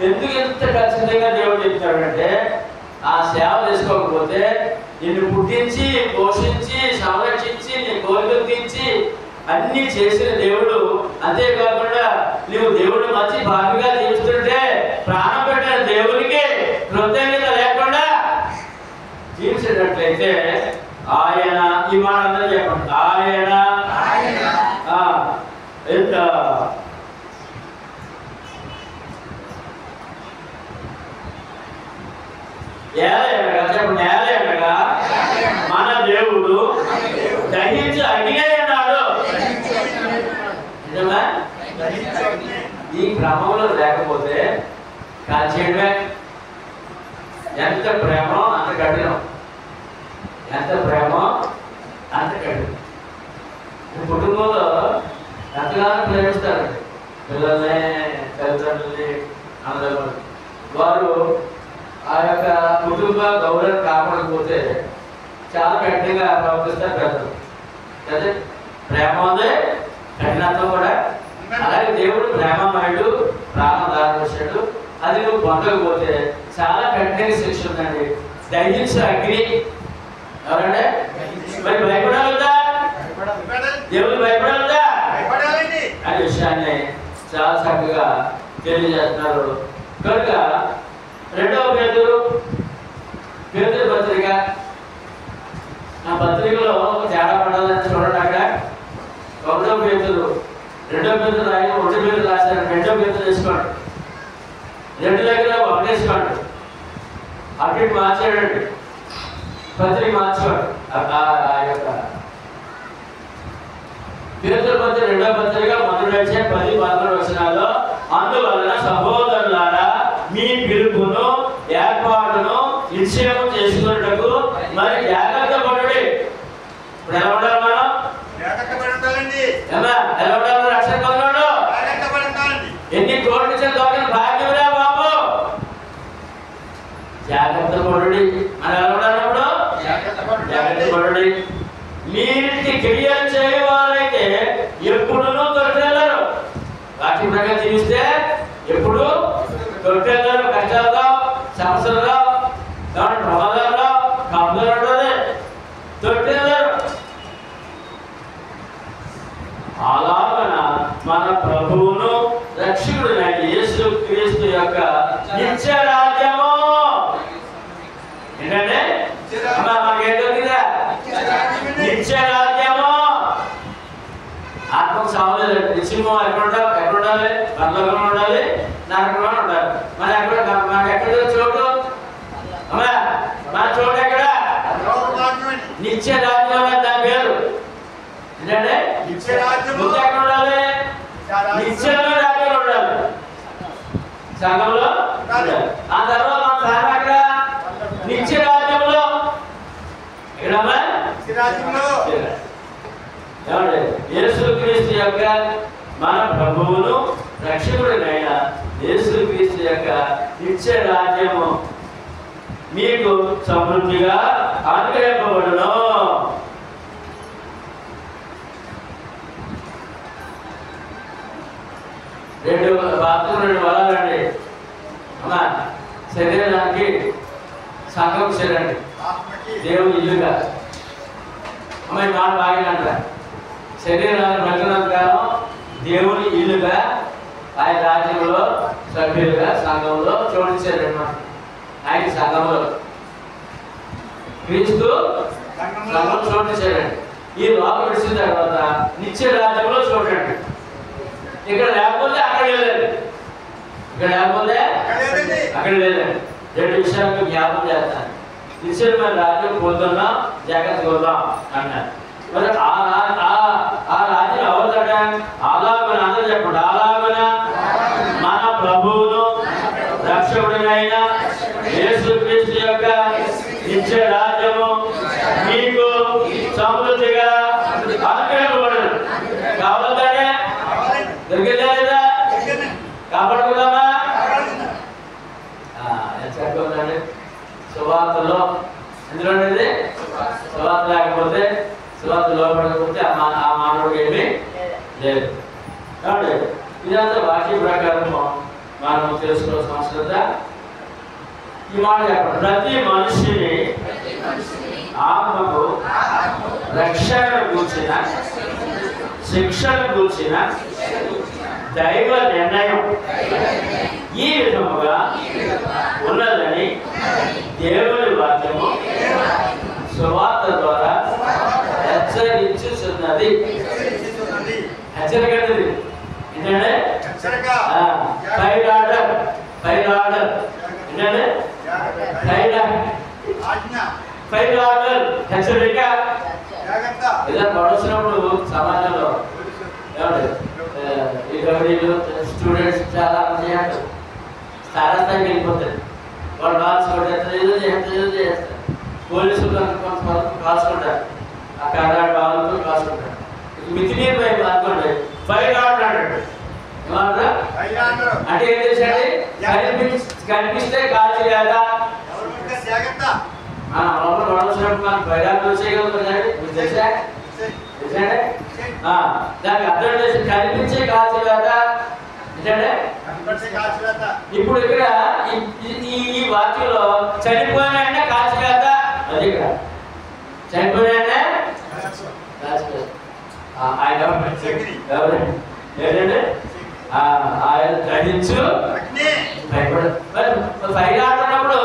ఎందుకు ఎంత ఖచ్చితంగా దేవుడు చెప్తాడంటే ఆ సేవ చేసుకోకపోతే నిన్ను పుట్టించి, పోషించి, సంరక్షించి, నీ కోరికలు తీర్చి అన్ని చేసిన దేవుడు. అంతేకాకుండా నువ్వు దేవుడు మంచి భావిగా జీవిస్తుంటే ప్రాణం పెట్టిన దేవునికి కృతజ్ఞత లేకుండా జీవించినట్లయితే ఆయన, ఈ మాట అందరూ చెప్పండి, ఆయన ఎంత నేలగా మన దేవుడు దహించి అగ్నిగా ఉన్నాడు. నిజమా? ఈ క్రమంలో లేకపోతే కాల్చేయడమే. ఎంత ప్రేమో అంత కఠినం, ఎంత ప్రేమో అంత కఠినం. కుటుంబంలో ఎంతగానో ప్రేమిస్తారండి పిల్లల్ని, తల్లిదండ్రుల్ని, అందరూ. వారు ఆ యొక్క కుటుంబ గౌరవం కాపాడకపోతే చాలా కఠినంగా ప్రవర్తిస్తారు పెద్దలు. అదే ప్రేమ ఉంది, కఠినత్వం కూడా. అలాగే దేవుడు ప్రేమమయుడు, ప్రాణదానం చేశాడు. అది నువ్వు పొందకపోతే చాలా కఠినంగా శిక్ష ఉందండి. దహించు అగ్ని. ఎవరంటే మరి భయపడాలదా? దేవుడు భయపడాలదా అనే విషయాన్ని చాలా చక్కగా తెలియజేస్తున్నారు. కనుక రెండవ పేతురు పత్రిక, ఆ పత్రికలో తేడా పడాలని చూడండి. అక్కడ ఒకటో పేతురు, రెండో పేతురు రాయి, ఒకటి పేతురు రాశారు. రెండో పేతురు వేసుకోండి, రెండు దగ్గర ఒకటి వేసుకోండి. అటు మార్చాడండి, పత్రిక మార్చుకోండి. ఆ యొక్క పేతురు పత్రిక రెండో పత్రిక మొదటి అధ్యాయం 10-11 వచనాల్లో, అందువలన సహోదరులారా మీ పిలుపును, ఏర్పాటును నిశ్చయం చేసుకున్నటకు మరి జాగ్రత్త పడుడి. ఇప్పుడు ఎలా ఉండాలి మనం? ఎలా ఉండాలి? రక్షణ పొందాడు. ఎన్ని కోట్లు దొరికిన భాగ్యమురా బాబు. జాగ్రత్త పడుడి. మనం ఎలా ఉండాలప్పుడు? జాగ్రత్త పడుడి. మీరింటి క్రియలు చేయవారైతే ఎప్పుడూ దొరికెళ్ళరు. వాటి ప్రకారం జీవిస్తే ఎప్పుడు దొరికెళ్ళరు. కష్టాలుగా, సమస్యలుగా, ప్రమాదాలుగా, కబ్జాలు ఉంటుంది, దొరికెళ్ళరు. అలాగన మన ప్రభువును రక్షకుడైన యేసు క్రీస్తు యొక్క నిత్య రాజ్యము ఏంటంటే మనకేం దొరికిందా? నిత్య రాజ్యము. ఆత్మకు సావలేదు. నిత్యము ఎక్కడ ఉండాలి? పరలోకంలో ఉండాలి, నరకంలో ఉండాలి. మనకి ఎక్కడ చోటు? మన చోటు ఎక్కడ? నిత్య రాజ్యం అనే దాని పేరు ఏంటంటే ముందు ఎక్కడ ఉండాలి? నిత్యంలో రాజ్యంలో ఉండాలి, సంఘంలో. ఆ తర్వాత మన సార్ అక్కడ నిత్య రాజ్యంలో. ఎక్కడమ్మా? ఏమండి? యేసుక్రీస్తు యొక్క మన ప్రభువును రక్షకుడైన యేసుక్రీస్తు యొక్క నిత్య రాజ్యము మీకు సమృద్ధిగా అనుగ్రహింపబడును. రెండు వరాలండి అమ్మా. శరీరానికి సంఘం శరీరండి, దేవుని ఇల్లుగా. అమ్మాయి మాట బాగినంటారా శరీరాన్ని బతికినంత కాలం దేవుని ఇల్లుగా ఆయన రాజ్యంలో సభ్యులుగా సంఘంలో జోడించారు అన్నమాట. ఆయన సంఘంలో క్రీస్తు సంఘం జోడించారండి. ఈ లోపల విడిచిన తర్వాత నిత్య రాజ్యంలో చూడండి. ఇక్కడ లేకపోతే అక్కడ లేదండి, ఇక్కడ లేకపోతే అక్కడ లేదండి. 2 విషయాలకు జ్ఞాపకం చేస్తాను. నిశ్చయమైన రాజ్యం పొందున్నాం, జాగ్రత్త చూద్దాం అన్నారు. మరి ఆ రాజ్యం ఎవరిదట? అలాగన అందరూ చెప్పండి. అలాగన మన ప్రభువును రక్షకుడినైన యేసుక్రీస్తు యొక్క నిత్య రాజ్యము మీకు సమృద్ధిగా అనుగ్రహింపబడును. కావాలంటే దొరికిందా లేదా? కాపాడుకుందామా? చదువుకోండి. సువార్తలో ఎందులో సువార్త లేకపోతే సువార్త లోపడకపోతే ఆ మానవుడికి ఏమీ లేదు. కాబట్టి ఇదంతా వాక్య ప్రకారము మనం తెలుసుకోవాల్సిన అవసరం. ఈ మాట చెప్పండి. ప్రతి మనిషిని ఆత్మకు రక్షణ కూర్చిన శిక్షణ కూర్చిన దైవ నిర్ణయం ఈ విధముగా ఉన్నదని దేవుని వాక్యము సువార్త ద్వారా హెచ్చరించుతున్నది. హెచ్చరిక ఏంటంటే ఫైర్ ఆర్డర్ ఏంటంటే ఫైర్ ఆర్డర్ హెచ్చరిక. ఏదైనా పడవచ్చినప్పుడు సమాజంలో స్టూడెంట్స్ చాలా మంది స్థాయికి వెళ్ళిపోతారు. వాళ్ళు కాల్చుకుంటారు, ఏదో చేస్తారు. పోలీసులు కొంతమంది కాల్చుకుంటారు, ఆ కర్రాడు వాళ్ళతో కాల్చుకుంటారు. మితిమీర వైపు అనుకోండి ఫైర్ ఆర్డర్ అంటాడు. ఏమంటారు అంటే ఏం చేశాడు? కనిపిస్తే కాల్చి లేదా లోపల పడవచ్చినప్పుడు మనకు ఫైర్ ఆర్డర్ వచ్చేయగలుగుతుంది. దానికి అర్థం చేసి కనిపించే కాల్చివేత ఏంటంటే ఇప్పుడు ఇక్కడ ఈ వాక్యంలో చనిపోయిన కాల్చివేత అది ఇక్కడ చనిపోయిన కాల్చివేత. ఆయన ఏంటంటే ఆయన గ్రహించు భయపడు. ఫైర్ ఆడుతున్నప్పుడు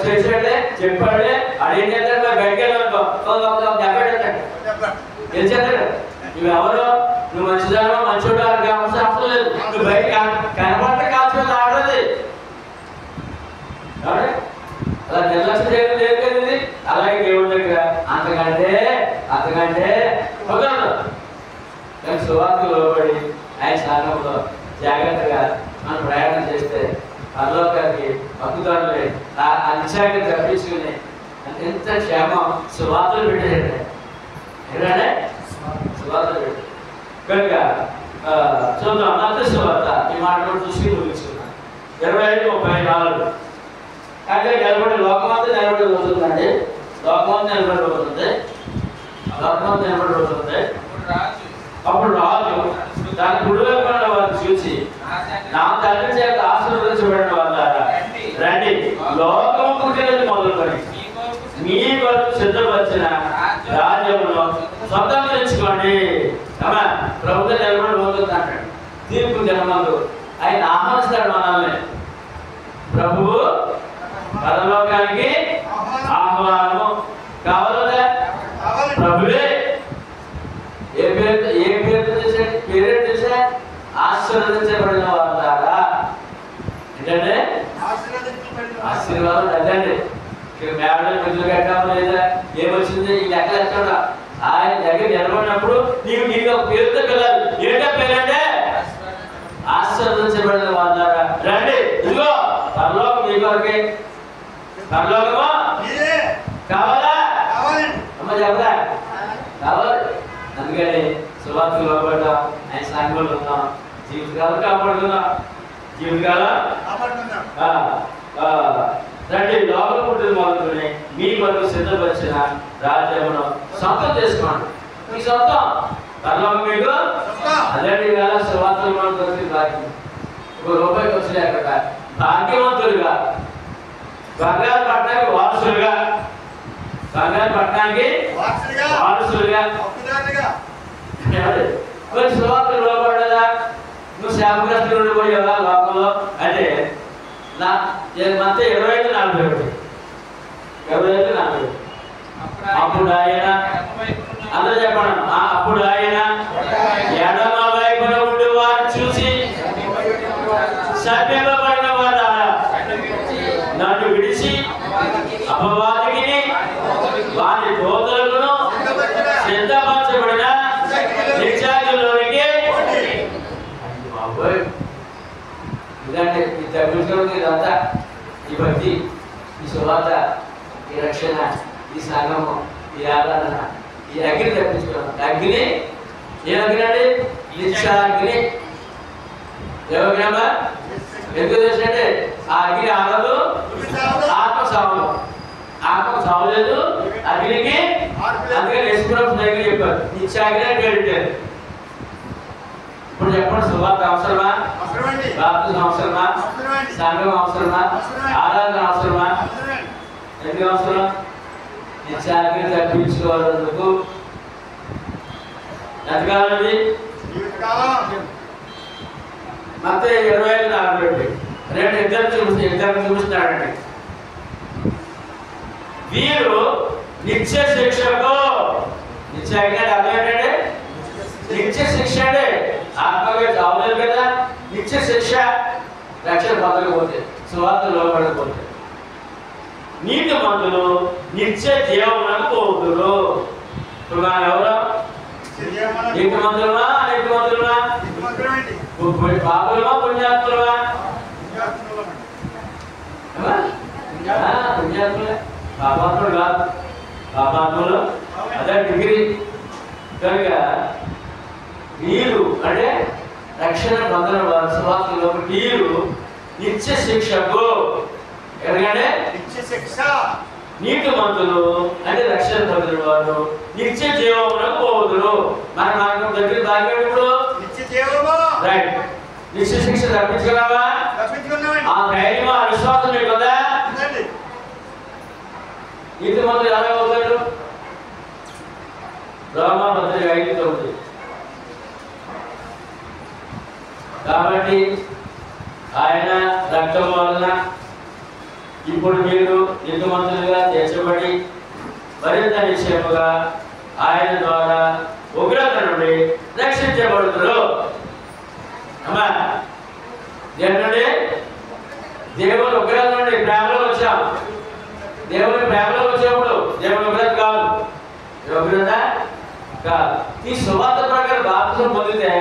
చేసాడే చెప్పాడే అదేం చేస్తాడు? మరి బయటకు వెళ్ళాలనుకో దెబ్బెడతాడు, గెలిచేస్తాడు. నువ్వు ఎవరో నువ్వు మంచిదానో మంచోడు అని అవసరం లేదు. నువ్వు బయట కనపడితే కాల్చుకొని ఆడది. అలా నిర్లక్ష్యం చేయడం లేదు కదండి. అలాగే దేవుడి దగ్గర అంతకంటే కుదరదు. కానీ సువార్తకు లోబడి ఆయన స్థానంలో జాగ్రత్తగా మనం ప్రయాణం చేస్తే పరలోకానికి హక్కుదారులే అనిశాఖ తప్పించుకుని ఎంత క్షేమం సువార్తలు పెట్టారండి. ఏంటంటే సువార్తలు పెట్టారు కనుక చూద్దాం. మత్తయి సువార్త ఈ మాట చూసి ముగించుకున్నాం. 25:34 అంటే నిలబడి లోకమంతా నిలబడి పోతుందండి. లోకమంతా నిలబడిపోతుంది. అప్పుడు రాజు దాని కుడివైపున వారిని చూసి నా తండ్రి చేత ఆశీర్వదించబడిన వాళ్ళారా రండి, లోకము పుట్టినది మొదలుకొని మీ కొరకు సిద్ధపరిచిన రాజ్యమును స్వతంత్రించుకోండి. ప్రభుత్వ నిలబడి పోతుంది అంటాడు. తీర్పు జనమందు ఆయన ఆహ్వానిస్తాడు మనల్ని. ప్రభువు పరలోకానికి ఆహ్వానము కావాలదా? ప్రభువే ఏ పేరు చేశాడు? పేరేంటి చేశా? ఆశీర్వదించబడిన వాళ్ళారా. ఏంటంటే ఆశీర్వాదం అదండి. ఇక్కడ మేడలు పెద్దలు కట్టాము లేదా ఏమొచ్చింది ఈ లెక్క ఎక్కడ ఆయన దగ్గర నిలబడినప్పుడు నీకు ఒక పేరుతో పిల్లలు. ఏంటో పేరంటే ఆశీర్వదించబడిన వాళ్ళారా రండి, ఇదిగో పరలోకం మీ కొరకే. పరలోకమా కావాలా? అమ్మ చెప్పరా? కావాలి. అందుకని సువార్తకు లోబడ్డాం, ఆయన సంఘంలో ఉన్నాం. జీవితకాలం కాపాడుకుందాం. జీవితకాలం రండి, లోపల పుట్టిన మొదలుకొని మీ కొరకు సిద్ధపరిచిన రాజ్యమును సొంతం చేసుకోండి. మీ సొంతం పరలోకం మీకు. అదే వేళ సువార్తలు మనం దొరికింది భాగ్యం. ₹1 ఖర్చు లేకుండా భాగ్యవంతులుగా బంగారు పట్టణానికి వారసులుగా బంగారు పట్టణానికి వారసులుగా మరి సువార్తలు లోపడదా? నువ్వు శాపగ్రస్తులు ఉండిపోయావా లోకంలో అంటే నా మత 25:41 25:41 అప్పుడు ఆయన అందరూ చెప్పండి. అప్పుడు ఆయన ఎడమ వైపున ఉండి వారిని చూసి సమీపబడిన వారా నన్ను విడిచి అపవాదికి వారి దోతలను సిద్ధపరచబడిన నిత్యాగ్నిలోనికి ఇదంటే ఈ తగ్గించుకోవడం ఇదంతా ఈ భక్తి, ఈ సువార్త, ఈ రక్షణ, ఈ సంగము, ఈ ఆరాధన, ఈ అగ్ని తప్పించుకోవడం. అగ్ని ఏ అగ్ని అండి? నిత్యాగ్ని. ఏమగ్నమ్మా? ఎందుకు తెలిసినట్టే ఆ అగ్ని ఆగదు, ఆత్మ సావదు. ఆత్మ సావలేదు, అగ్నికి అందుకని యశ్వరం దగ్గర చెప్పారు నిత్యాగ్ని అని పెట్టారు. ఇప్పుడు చెప్పండి, సువార్త అవసరమా? బాప్తిజం అవసరమా? సంఘం అవసరమా? ఆరాధన అవసరమా? ఎందుకు అవసరం? నిత్యాగ్ని తప్పించుకోవాలందుకు ఎంతకాలండి? మత్తయి 25:42 ఇద్దరు చూపిస్తున్నాడండి. వీరు నిత్య శిక్షకు, నిత్యాగ్ని అంటే అర్థం ఏంటంటే నిత్య శిక్ష అంటే ఆత్మగా చావలేదు కదా. నిత్య శిక్ష రక్షణ పొందకపోతే, సువార్త లోపడకపోతే. నీతిమంతులు నిత్య జీవమునకు పోతురు. ఇప్పుడు మనం ఎవరు? నీతిమంతులమా నీతిమంతులమా? పాపులమా పుణ్యాత్ములమా? పుణ్యాత్ములే, పాపాత్ములు కాదు. పాపాత్ములు అదే డిగ్రీ. కనుక వీరు అంటే రక్షణ పొందిన వారు, సువార్తలో వీరు నిత్య శిక్షకు. ఎందుకంటే నీతిమంతులు అంటే రక్షణ పొందిన వారు నిత్య జీవమునకు పోదురు. మన మార్గం దగ్గర భాగ్యం ఇప్పుడు రైట్. నిత్య శిక్ష తప్పించుకున్నావా? ఆ ధైర్యం, ఆ విశ్వాసం నీకు కదా. నీతిమంతులు ఎలా అవుతాడు? రోమాపత్రిక 5:9. కాబట్టి ఆయన రక్తం వలన ఇప్పుడు మీరు నీతిమంతులుగా తీర్చబడి మరింత నిశ్చయముగా ఆయన ద్వారా ఉగ్రత నుండి రక్షించబడుతున్నారు. అమ్మా, దేని నుండి? దేవుని ఉగ్రత నుండి ప్రేమలో వచ్చాం. దేవుని ప్రేమలో వచ్చినప్పుడు దేవుని ఉగ్రత కాదు, ఉగ్రత కాదు. ఈ సువార్త ప్రకారం బాప్తిజం పొందితే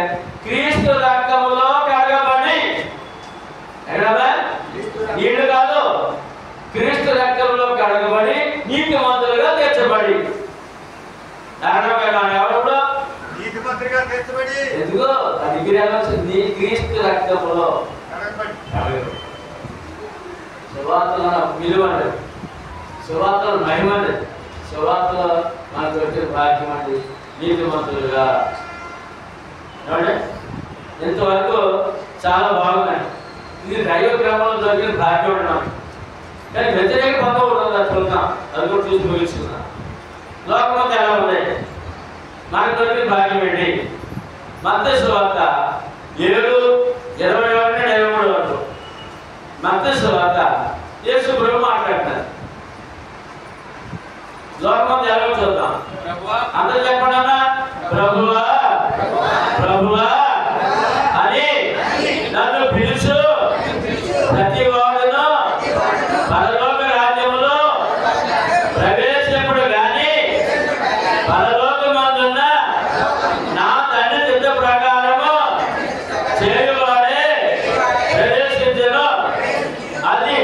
క్రీస్తు రక్తములో కడగబడి, నీళ్లు కాదు, క్రీస్తు రక్తంలో కడగబడి నీతిమంతులుగా తీర్చబడి. ఎవరు ఎందుకో అది నీ క్రీస్తు రక్తములో సువార్తల విలువ అండి, సువార్తల మహిమ అండి, సువార్తలో మనకు వచ్చిన భాగ్యం అండి నీతిమంతులుగా. ఇంతవరకు చాలా బాగుందండి. ఇది దైవ క్రమంలో దొరికిన భాగ్యం ఉన్నాం. కానీ వ్యతిరేక పదం ఉండదు, అది చూద్దాం. అది కూడా చూసి ముగిస్తున్నాం. లోకమంతా ఎలా ఉంది? మనకు దొరికిన భాగ్యం ఏంటి? మత్తయి సువార్త 7:21-23 వరకు. మత్తయి సువార్త యేసు ప్రభు మాట్లాడతారు. లోకమంతా ఎలా చూద్దాం. అందరూ చెప్పండి అమ్మా, ప్రభువా ప్రభువా అని నన్ను పిలుచు ప్రతి వాడును పరలోక రాజ్యములో ప్రవేశింపుడు గాని పరలోకమందున్న నా తండ్రి చిత్త ప్రకారము చేయువాడే ప్రవేశించెను. అది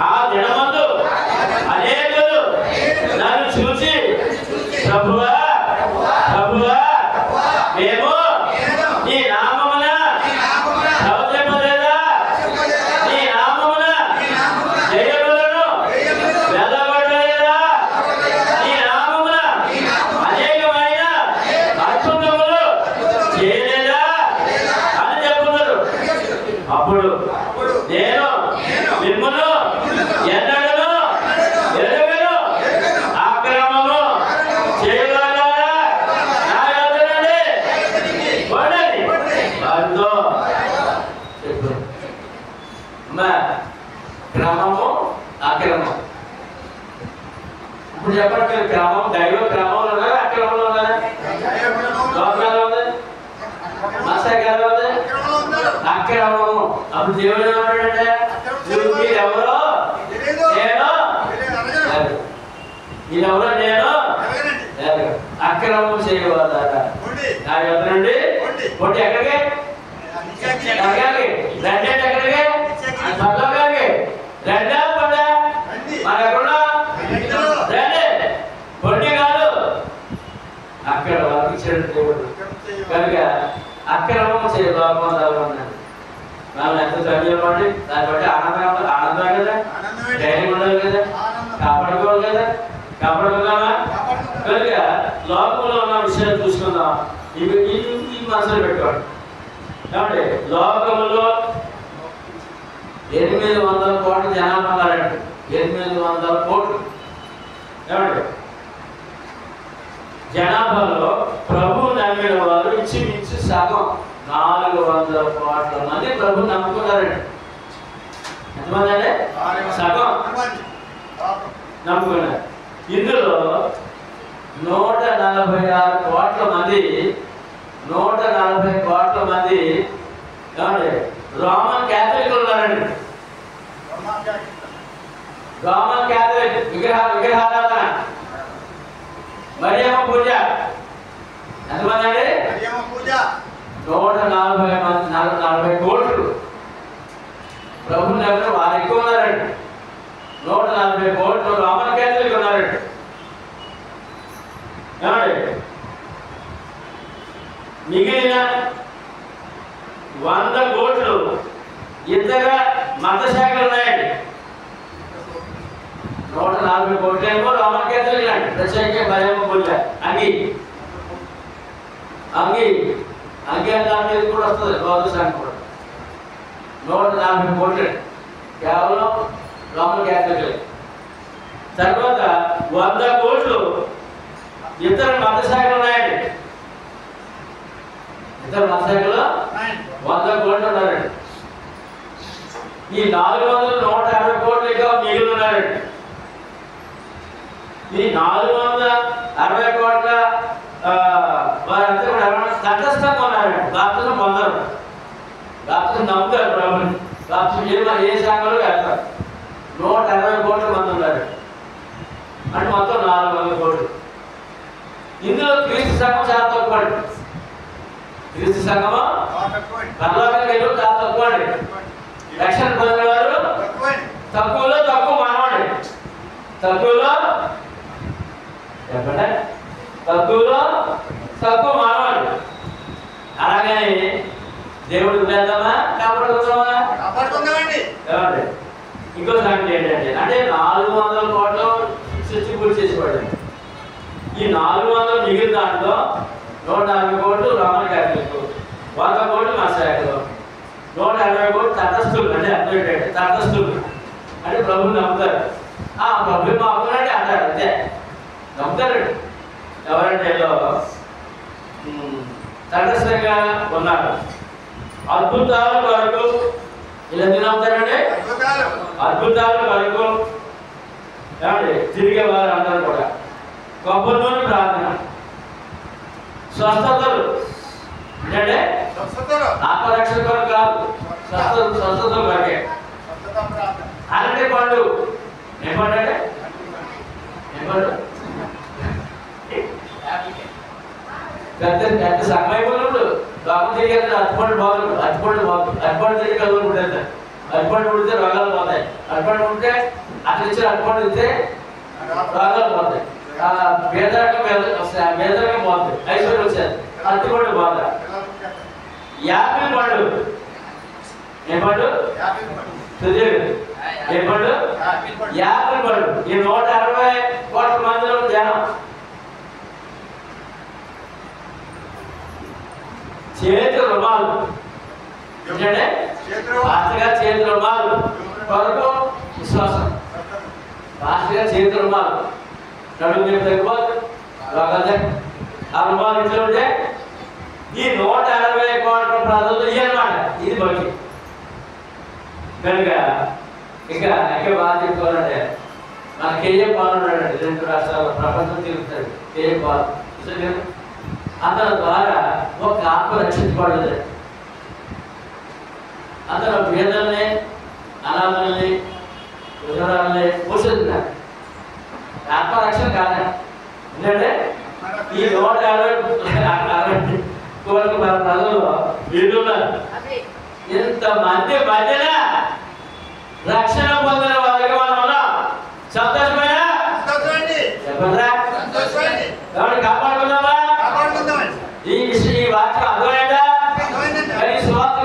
ఆ దినమందు అనేకులు నన్ను చూసి ప్రభువా ప్రభువా క్రమము అక్రమం. ఇప్పుడు చెప్పండి, మీరు క్రమం దైవ క్రమంలో ఉన్నారా అక్రమంలో ఉన్నారా? లోకాలు ఉంది, మత్స్యకాలు ఉంది, అక్రమము. అప్పుడు దేవుడు ఏమంటాడంటే మీరెవరో నేను, మీరెవరో నేను అక్రమం చేయవద్దారా నా యొద్ద నుండి పొట్టి ఎక్కడికి ఎక్కడికి రెండే ఎక్కడికి పక్కకి రెండా పొడా మన ఎక్కడా రెండే పొట్టి కాదు అక్కడ వర్తించాడు దేవుడు. కనుక అక్రమం చేయబోతున్నాడు. మనం ఎంత చదివామండి దాన్ని బట్టి ఆనందం కదా, ధైర్యం ఉండాలి కదా, కాపాడుకోవాలి కదా, కాపాడుకుందామా? కనుక లోకంలో ఉన్న విషయాలు చూసుకుందాం. ఈ మనసులో పెట్టుకోండి. కాబట్టి లోకంలో 800 కోట్ల జనాభా ఉన్నారండి. 800 కోట్లు. ఏమండి జనాభాలో ప్రభువు నమ్మిన వారు ఇంచుమించు సగం 400 కోట్ల మంది ప్రభు నమ్ముకున్నారండి. ఎంతమంది అంటే సగం నమ్ముకున్నారు. ఇందులో 146 కోట్ల మంది 140 కోట్ల మంది ఏమండి రోమన్ క్యాథలిక్ ఉన్నారండి. రోమన్ క్యాథలిక్ విగ్రహారాధన, మరియమ్మ పూజ. ఎంతమంది అండి? 140 కోట్లు ప్రభు దగ్గర వారు ఎక్కువ ఉన్నారండి. 140 కోట్లు రోమన్ క్యాథలిక్ ఉన్నారండి. ఏమండి మిగిలిన 100 కోట్లు ఇతర మత శాఖలు ఉన్నాయండి. 140 కోట్లు ఏమో రోమన్ క్యాథలిక్ అండి. ప్రత్యేక మరియమ్మ పూజ అంగి అంగి అంగి దాని మీద కూడా వస్తుంది. బౌద్ధ సంఘం కూడా 140 కోట్లు కేవలం రోమన్ క్యాథలిక్. తర్వాత 100 కోట్లు ఇతర మత శాఖలు ఉన్నాయండి. ఇతర మత శాఖలో 100 కోట్లు ఉన్నారండి. ఈ 150 కోట్లు ఇక మిగిలి ఉన్నారండి. ఈ 460 కోట్ల వారంతా కూడా తటస్థంగా ఉన్నారండి. బాప్తిజం పొందరు, బాప్తిజం నమ్ముతారు ప్రభుని. బాప్తిజం ఏ శాఖలో వెళ్తారు. 160 కోట్ల మంది ఉన్నారు అంటే మొత్తం 400 కోట్లు. ఇందులో క్రీస్తు సంఘం చాలా తక్కువ అండి. క్రీస్తు సంఘము పరలోకానికి వెళ్ళి చాలా తక్కువ అండి. రక్షణ పొందిన వారు తక్కువలో తక్కువ మానవండి. తక్కువలో చెప్పండి, తక్కువలో తక్కువ మానవండి. అలాగని దేవుడికి వెళ్దామా కాపాడుకుందామండి. ఇంకో సంగతి ఏంటంటే అంటే 400 కోట్లు సృష్టి పూర్తి చేసేవాడు. ఈ 400 మిగిలిన దాంట్లో 140 కోట్లు రోమన్ క్యాథలిక్, 100 కోట్లు మత్స్యకాలు, 160 కోట్లు తటస్థులు. అంటే అర్థం ఏంటంటే తటస్థులు అంటే ప్రభుని నమ్ముతారు. ప్రభుని నమ్ముతారంటే అంటారు, అంతే నమ్ముతారండి. ఎవరంటే తటస్థంగా ఉన్నారు. అద్భుతాల వరకు ఇలా ఎందుకు నమ్ముతారండి? అద్భుతాల వరకు ఏమండి తిరిగే వారు అందరూ కూడా గొప్పలోని ప్రార్థన, స్వస్థతలు అంటే ఆత్మరక్షణ కొరకు కాదు, స్వస్థతలు వరకే. అలాంటి పండు ఏం పండు అంటే ఏం పండు పెద్ద సంఘం అయిపోయినప్పుడు లోపల తిరిగి అట్టుపండు బాగుంటుంది. అట్టుపండు తిరిగి కదులు ఉంటుంది. అట్టుపండు ఉడితే రోగాలు పోతాయి. అట్టుపండు ఉంటే అట్లా ఇచ్చిన అట్టుపండు ఇస్తే రోగాలు పోతాయి. పేదరికం పోతుంది, ఐశ్వర్యం వచ్చేది. అట్టుపండు పోతా. యాపిల్ పండు ఏం పండు తెలియదు. ఏం పండు? యాపిల్ పండు. ఈ 160 కోట్ల మందిలో ధ్యానం. చేతి రుమాలు ఏంటంటే పాస్టర్గా చేతి రుమాలు కొరకు విశ్వాసం. పాస్టర్గా చేతి రుమాలు నడుము మీద తగ్గిపోతుంది. ఆ రుమాలు ఇంట్లో ఉంటే ఈ 160 కోట్ల ప్రజలు ఇవ్వనమాట. ఇది బట్టి కనుక ఇంకా బాగా చెప్పుకోవాలంటే మన కేఏ పాల్ ఉన్నాడండి, 2 రాష్ట్రాల్లో ప్రపంచం తిరుగుతాడు. కేఏ పాల్ అతని ద్వారా ఒక ఆత్మ రక్షించబడలేదు. అతను పేదల్ని, అనాథల్ని, విధవరాల్ని పోషిస్తున్నారు. ఆత్మరక్షణ కాదు. ఎందుకంటే ఈ 160 కోట్ల ప్రజలు వీరున్నారు. ఇంతమంది మధ్యన రక్షణ పొందిన వారికి మనం ఉన్నాం. సంతోషమైన ఎవరు కాపాడుకున్నావా? ఈ వాక్యం అర్థమైందా? కానీ స్వార్థ